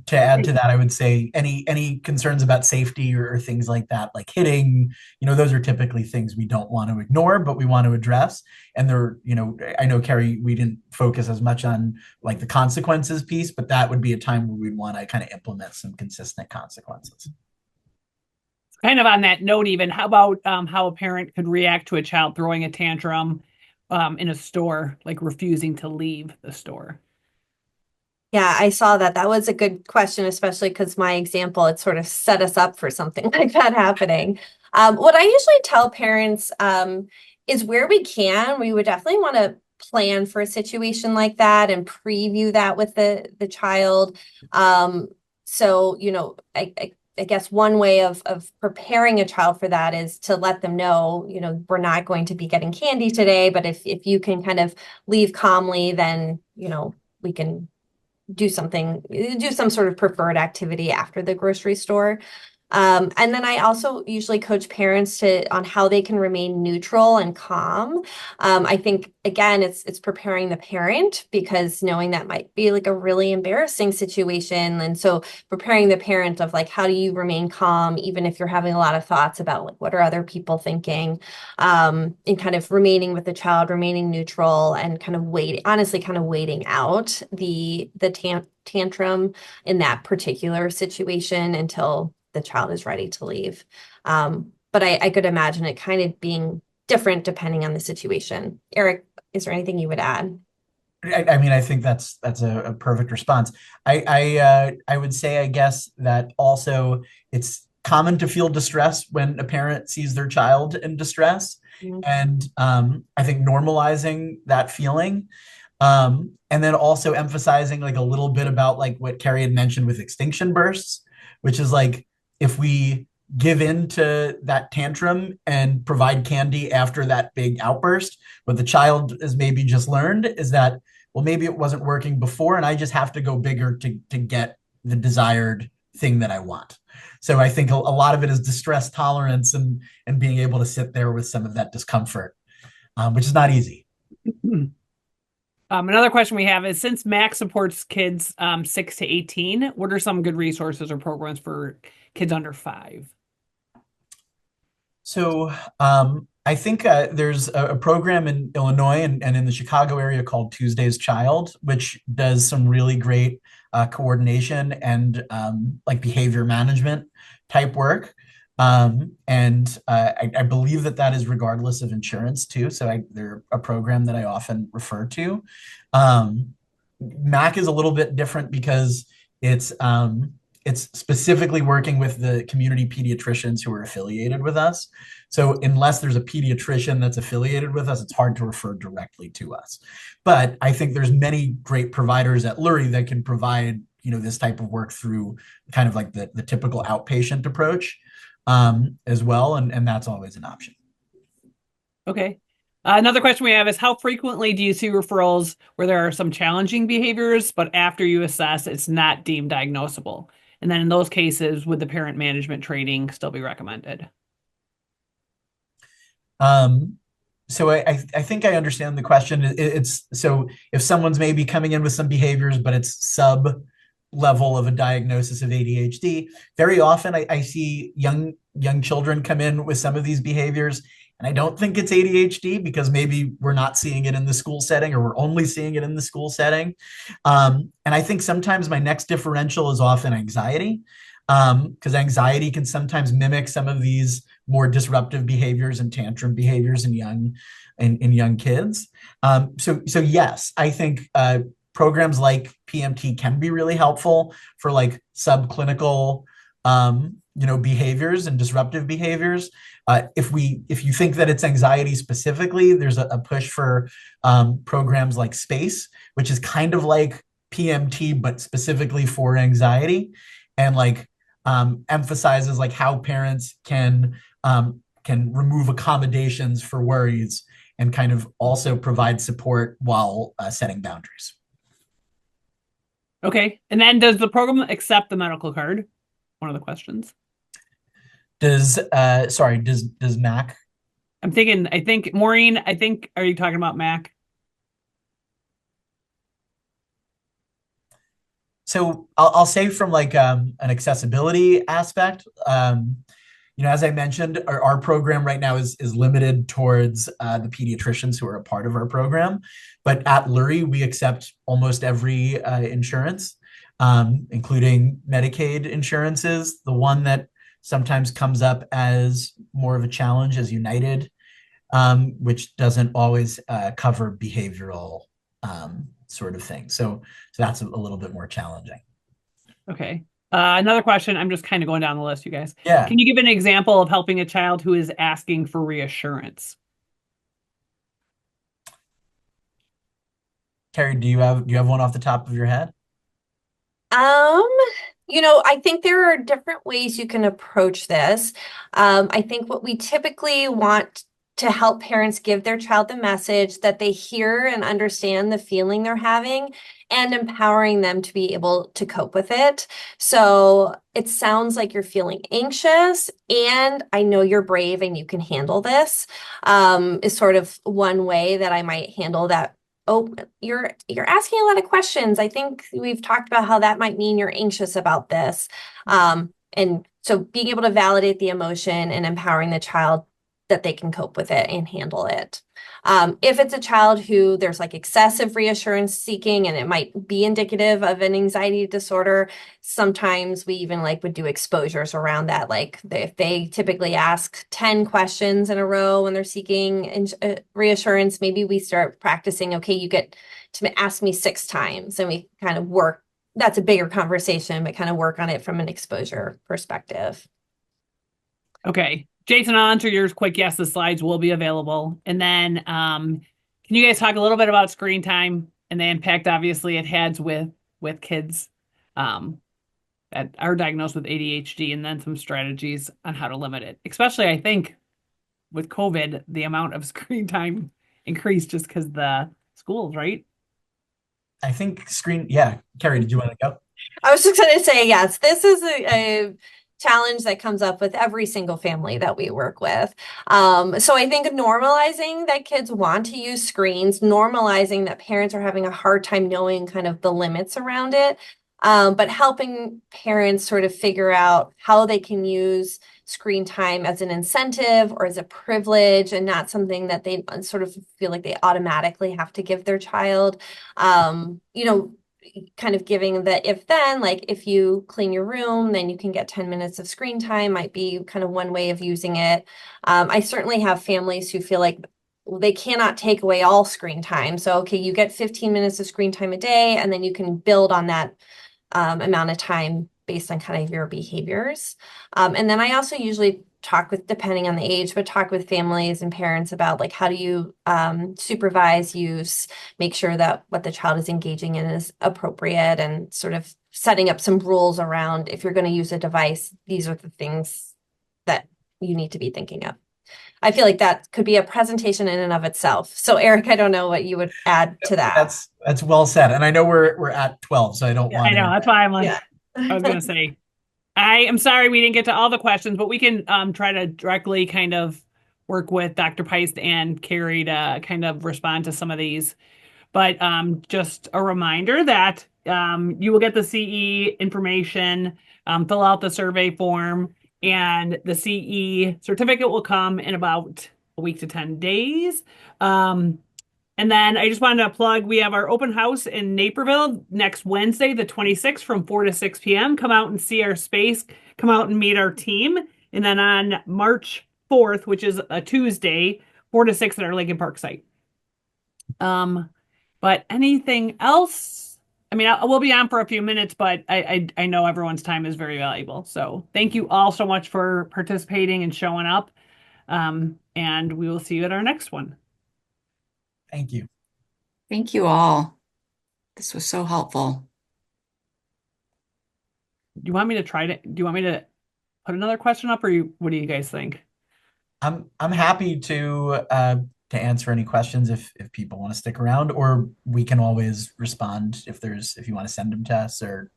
To add to that, I would say any concerns about safety or things like that, like hitting, those are typically things we don't want to ignore, but we want to address. And I know, Kerry, we didn't focus as much on like the consequences piece, but that would be a time where we'd want to kind of implement some consistent consequences. Kind of on that note, even, how about how a parent could react to a child throwing a tantrum in a store, like refusing to leave the store? Yeah, I saw that. That was a good question, especially because my example, it sort of set us up for something like that happening. What I usually tell parents is where we can, we would definitely want to plan for a situation like that and preview that with the child. So, I guess one way of preparing a child for that is to let them know, we're not going to be getting candy today, but if you can kind of leave calmly, then, we can do some sort of preferred activity after the grocery store. And then I also usually coach parents on how they can remain neutral and calm. I think, again, it's preparing the parent, because knowing that might be like a really embarrassing situation. And so preparing the parent of like, how do you remain calm, even if you're having a lot of thoughts about like, what are other people thinking, and kind of remaining with the child, remaining neutral, and kind of waiting out the tantrum in that particular situation until the child is ready to leave. But I could imagine it kind of being different depending on the situation. Eric, is there anything you would add? I mean, I think that's a perfect response. I would say, I guess, that also it's common to feel distress when a parent sees their child in distress. Mm-hmm. And I think normalizing that feeling, and then also emphasizing like a little bit about like what Kerry had mentioned with extinction bursts, which is like, if we give in to that tantrum and provide candy after that big outburst, what the child has maybe just learned is that, well, maybe it wasn't working before, and I just have to go bigger to get the desired thing that I want. So I think a lot of it is distress tolerance and being able to sit there with some of that discomfort, which is not easy. Another question we have is, since MAC supports kids 6 to 18, what are some good resources or programs for kids under 5? So I think there's a program in Illinois and in the Chicago area called Tuesday's Child, which does some really great coordination and like behavior management type work. And I believe that is regardless of insurance too. So they're a program that I often refer to. MAC is a little bit different because it's it's specifically working with the community pediatricians who are affiliated with us. So unless there's a pediatrician that's affiliated with us, it's hard to refer directly to us. But I think there's many great providers at Lurie that can provide, this type of work through kind of like the typical outpatient approach as well. And that's always an option. Okay. Another question we have is how frequently do you see referrals where there are some challenging behaviors, but after you assess, it's not deemed diagnosable? And then in those cases, would the parent management training still be recommended? So I think I understand the question. It's so if someone's maybe coming in with some behaviors, but it's sub level of a diagnosis of ADHD, very often I see young children come in with some of these behaviors. And I don't think it's ADHD because maybe we're not seeing it in the school setting or we're only seeing it in the school setting. And I think sometimes my next differential is often anxiety, because anxiety can sometimes mimic some of these more disruptive behaviors and tantrum behaviors in young kids. So yes, I think programs like PMT can be really helpful for like subclinical behaviors and disruptive behaviors. If you think that it's anxiety specifically, there's a push for programs like SPACE, which is kind of like PMT, but specifically for anxiety, and like emphasizes like how parents can remove accommodations for worries and kind of also provide support while setting boundaries. Okay. And then does the program accept the medical card? One of the questions. Does Mac? I think Maureen, are you talking about Mac? So I'll say from like an accessibility aspect, as I mentioned, our program right now is limited towards the pediatricians who are a part of our program. But at Lurie, we accept almost every insurance, including Medicaid insurances. The one that sometimes comes up as more of a challenge is United, which doesn't always cover behavioral sort of thing. So that's a little bit more challenging. Okay. Another question. I'm just kind of going down the list, you guys. Yeah. Can you give an example of helping a child who is asking for reassurance? Kerry, do you have one off the top of your head? I think there are different ways you can approach this. I think what we typically want to help parents give their child the message that they hear and understand the feeling they're having and empowering them to be able to cope with it. So it sounds like you're feeling anxious and I know you're brave and you can handle this, is sort of one way that I might handle that. Oh, you're asking a lot of questions. I think we've talked about how that might mean you're anxious about this. And so being able to validate the emotion and empowering the child that they can cope with it and handle it. If it's a child who there's like excessive reassurance seeking and it might be indicative of an anxiety disorder, sometimes we even would do exposures around that. Like if they typically ask 10 questions in a row when they're seeking reassurance, maybe we start practicing, okay, you get to ask me 6 times and we kind of work. That's a bigger conversation, but kind of work on it from an exposure perspective. Okay. Jason, I'll answer yours quick. Yes, the slides will be available. And then can you guys talk a little bit about screen time and the impact, obviously, it has with kids that are diagnosed with ADHD and then some strategies on how to limit it? Especially, I think, with COVID, the amount of screen time increased just because the schools, right? I think yeah. Kerry, did you want to go? I was just going to say, yes, this is a challenge that comes up with every single family that we work with. So I think normalizing that kids want to use screens, normalizing that parents are having a hard time knowing kind of the limits around it, but helping parents sort of figure out how they can use screen time as an incentive or as a privilege and not something that they sort of feel like they automatically have to give their child. Kind of giving the if then, like if you clean your room, then you can get 10 minutes of screen time might be kind of one way of using it. I certainly have families who feel like they cannot take away all screen time. So, okay, you get 15 minutes of screen time a day, and then you can build on that amount of time based on kind of your behaviors. And then I also usually talk with, depending on the age, but talk with families and parents about like how do you supervise use, make sure that what the child is engaging in is appropriate, and sort of setting up some rules around if you're going to use a device, these are the things that you need to be thinking of. I feel like that could be a presentation in and of itself. So Eric, I don't know what you would add to that. That's well said. And I know we're at 12, so I don't want I know, that's why I'm like, Yeah. I was going to say, I am sorry we didn't get to all the questions, but we can try to directly kind of work with Dr. Peist and Kerry to kind of respond to some of these. But just a reminder that you will get the CE information, fill out the survey form, and the CE certificate will come in about a week to 10 days. And then I just wanted to plug, we have our open house in Naperville next Wednesday, the 26th from 4 to 6 p.m. Come out and see our space, come out and meet our team. And then on March 4th, which is a Tuesday, 4 to 6 at our Lincoln Park site. But anything else? I mean, we'll be on for a few minutes, but I know everyone's time is very valuable. So thank you all so much for participating and showing up. And we will see you at our next one. Thank you. Thank you all. This was so helpful. Do you want me to put another question up, or what do you guys think? I'm happy to answer any questions if people want to stick around, or we can always respond if you want to send them to us. Or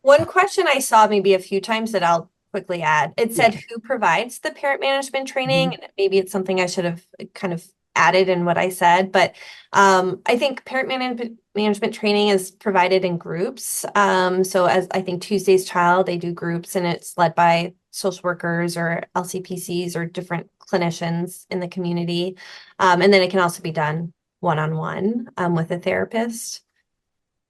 One question I saw maybe a few times that I'll quickly add, it said who provides the parent management training? And maybe it's something I should have kind of added in what I said, but I think parent management training is provided in groups. So as I think Tuesday's Child, they do groups, and it's led by social workers or LCPCs or different clinicians in the community. And then it can also be done one-on-one with a therapist.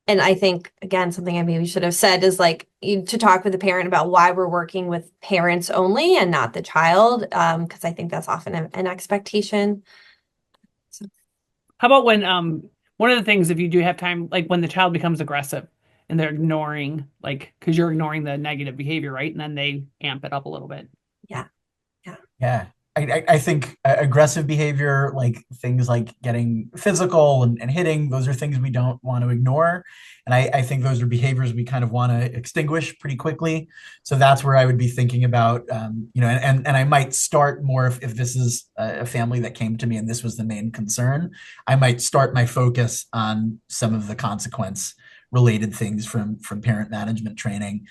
And I think, again, something I maybe should have said is like to talk with the parent about why we're working with parents only and not the child, because I think that's often an expectation. So. How about when one of the things, if you do have time, like when the child becomes aggressive and they're ignoring, like, because you're ignoring the negative behavior, right? And then they amp it up a little bit. Yeah. I think aggressive behavior, like things like getting physical and hitting, those are things we don't want to ignore. And I think those are behaviors we kind of want to extinguish pretty quickly. So that's where I would be thinking about, and I might start more if this is a family that came to me and this was the main concern, I might start my focus on some of the consequence related things from parent management training.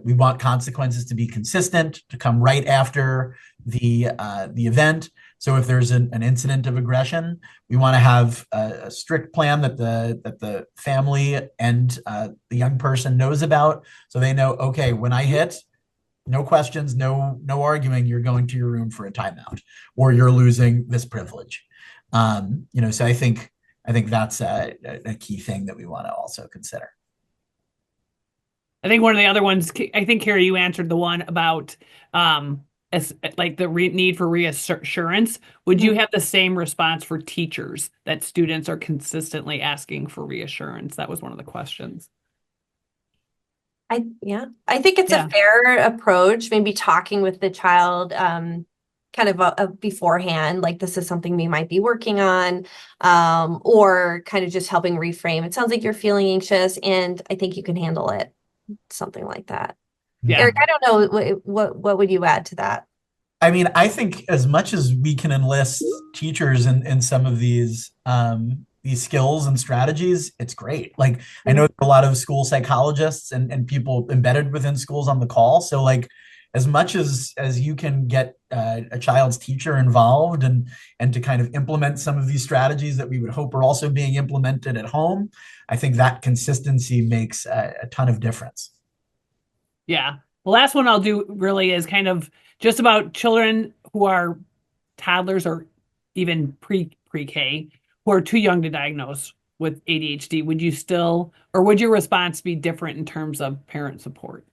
We want consequences to be consistent, to come right after the event. So if there's an incident of aggression, we want to have a strict plan that the family and the young person knows about, so they know, okay, when I hit, no questions, no arguing, you're going to your room for a timeout, or you're losing this privilege. So I think that's a key thing that we want to also consider. I think one of the other ones, I think, Kerry, you answered the one about like the need for reassurance. Would you have the same response for teachers, that students are consistently asking for reassurance? That was one of the questions. I think it's a fair approach, maybe talking with the child kind of beforehand, like this is something we might be working on, or kind of just helping reframe. It sounds like you're feeling anxious and I think you can handle it. Something like that. Yeah. Eric, I don't know, what would you add to that? I mean, I think as much as we can enlist teachers in some of these skills and strategies, it's great. Like, I know there are a lot of school psychologists and people embedded within schools on the call. So like, as much as you can get a child's teacher involved and to kind of implement some of these strategies that we would hope are also being implemented at home, I think that consistency makes a ton of difference. Yeah. The last one I'll do really is kind of just about children who are toddlers or even pre-K who are too young to diagnose with ADHD. Would you still, or would your response be different in terms of parent support?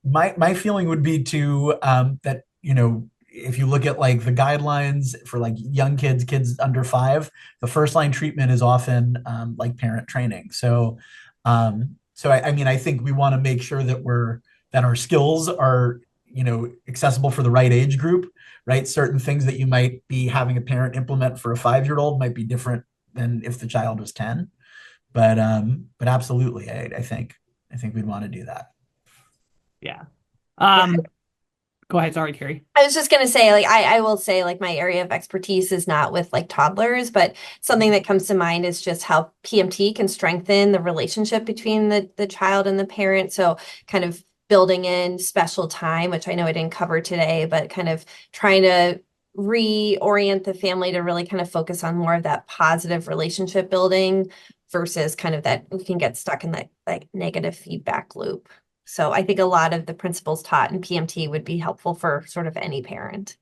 My feeling would be to that, if you look at like the guidelines for like young kids, kids under 5, the first line treatment is often like parent training. I mean, I think we want to make sure that that our skills are, accessible for the right age group, right? Certain things that you might be having a parent implement for a 5-year-old might be different than if the child was 10. But absolutely, I think we'd want to do that. Yeah. Yeah. Go ahead. Sorry, Kerry. I was just going to say, like, I will say, like, my area of expertise is not with like toddlers, but something that comes to mind is just how PMT can strengthen the relationship between the child and the parent. So kind of building in special time, which I know I didn't cover today, but kind of trying to reorient the family to really kind of focus on more of that positive relationship building versus kind of that we can get stuck in that like negative feedback loop. So I think a lot of the principles taught in PMT would be helpful for sort of any parent.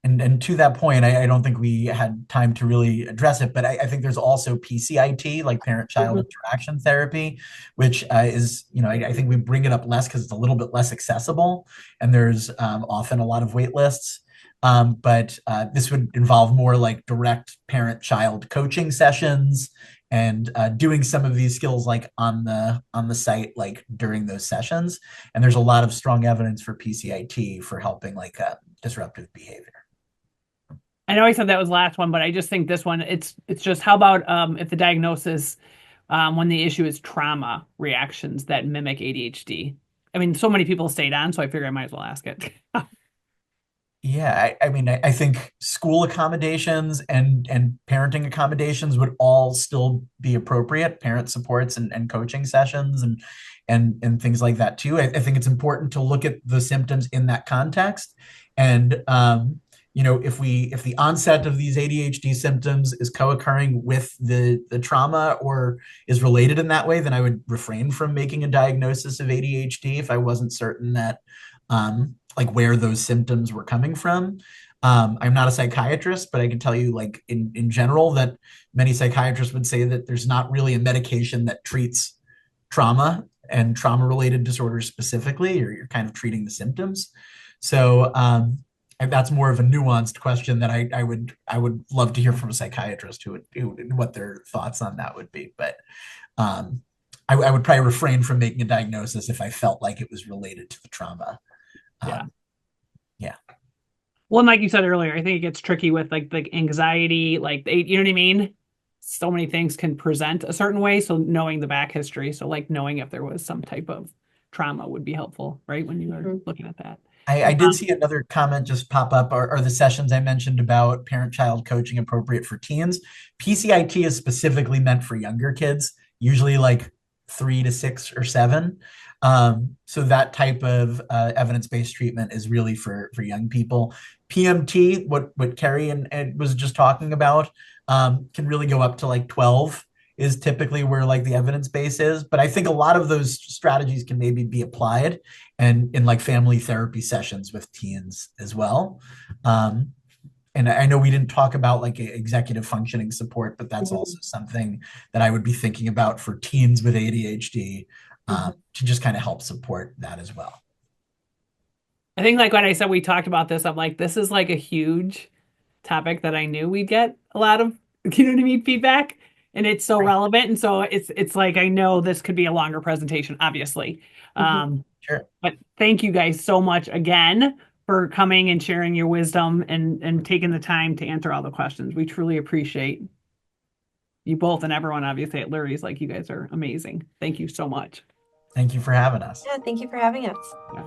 And to that point, I don't think we had time to really address it, but I think there's also PCIT, like parent-child interaction therapy, which is, I think we bring it up less because it's a little bit less accessible, and there's often a lot of wait lists. But this would involve more like direct parent-child coaching sessions and doing some of these skills like on the site, like during those sessions. And there's a lot of strong evidence for PCIT for helping like disruptive behavior. I know I said that was the last one, but I just think this one, it's just how about if the diagnosis when the issue is trauma reactions that mimic ADHD? I mean, so many people stayed on, so I figure I might as well ask it. Yeah, I mean, I think school accommodations and parenting accommodations would all still be appropriate, parent supports and coaching sessions and things like that too. I think it's important to look at the symptoms in that context. And if the onset of these ADHD symptoms is co-occurring with the trauma or is related in that way, then I would refrain from making a diagnosis of ADHD if I wasn't certain that like where those symptoms were coming from. I'm not a psychiatrist, but I can tell you like in general that many psychiatrists would say that there's not really a medication that treats trauma and trauma related disorders specifically, or you're kind of treating the symptoms. So that's more of a nuanced question that I would love to hear from a psychiatrist who what their thoughts on that would be. But I would probably refrain from making a diagnosis if I felt like it was related to the trauma. Yeah. Yeah. Well, and like you said earlier, I think it gets tricky with like anxiety, like you know what I mean? So many things can present a certain way. So knowing the back history, so like knowing if there was some type of trauma would be helpful, right? When you are looking at that. I did see another comment just pop up, are the sessions I mentioned about parent-child coaching appropriate for teens? PCIT is specifically meant for younger kids, usually like 3 to 6 or 7. So that type of evidence-based treatment is really for young people. PMT, what Kerry and was just talking about, can really go up to like 12 is typically where like the evidence base is. But I think a lot of those strategies can maybe be applied and in like family therapy sessions with teens as well. And I know we didn't talk about like executive functioning support, but that's also something that I would be thinking about for teens with ADHD to just kind of help support that as well. I think like when I said we talked about this, I'm like, this is like a huge topic that I knew we'd get a lot of, you know what I mean, feedback. And it's so relevant. And so it's like I know this could be a longer presentation, obviously. Sure. But thank you guys so much again for coming and sharing your wisdom and taking the time to answer all the questions. We truly appreciate you both and everyone obviously at Lurie's. Like you guys are amazing. Thank you so much. Thank you for having us. Yeah, thank you for having us. Yeah.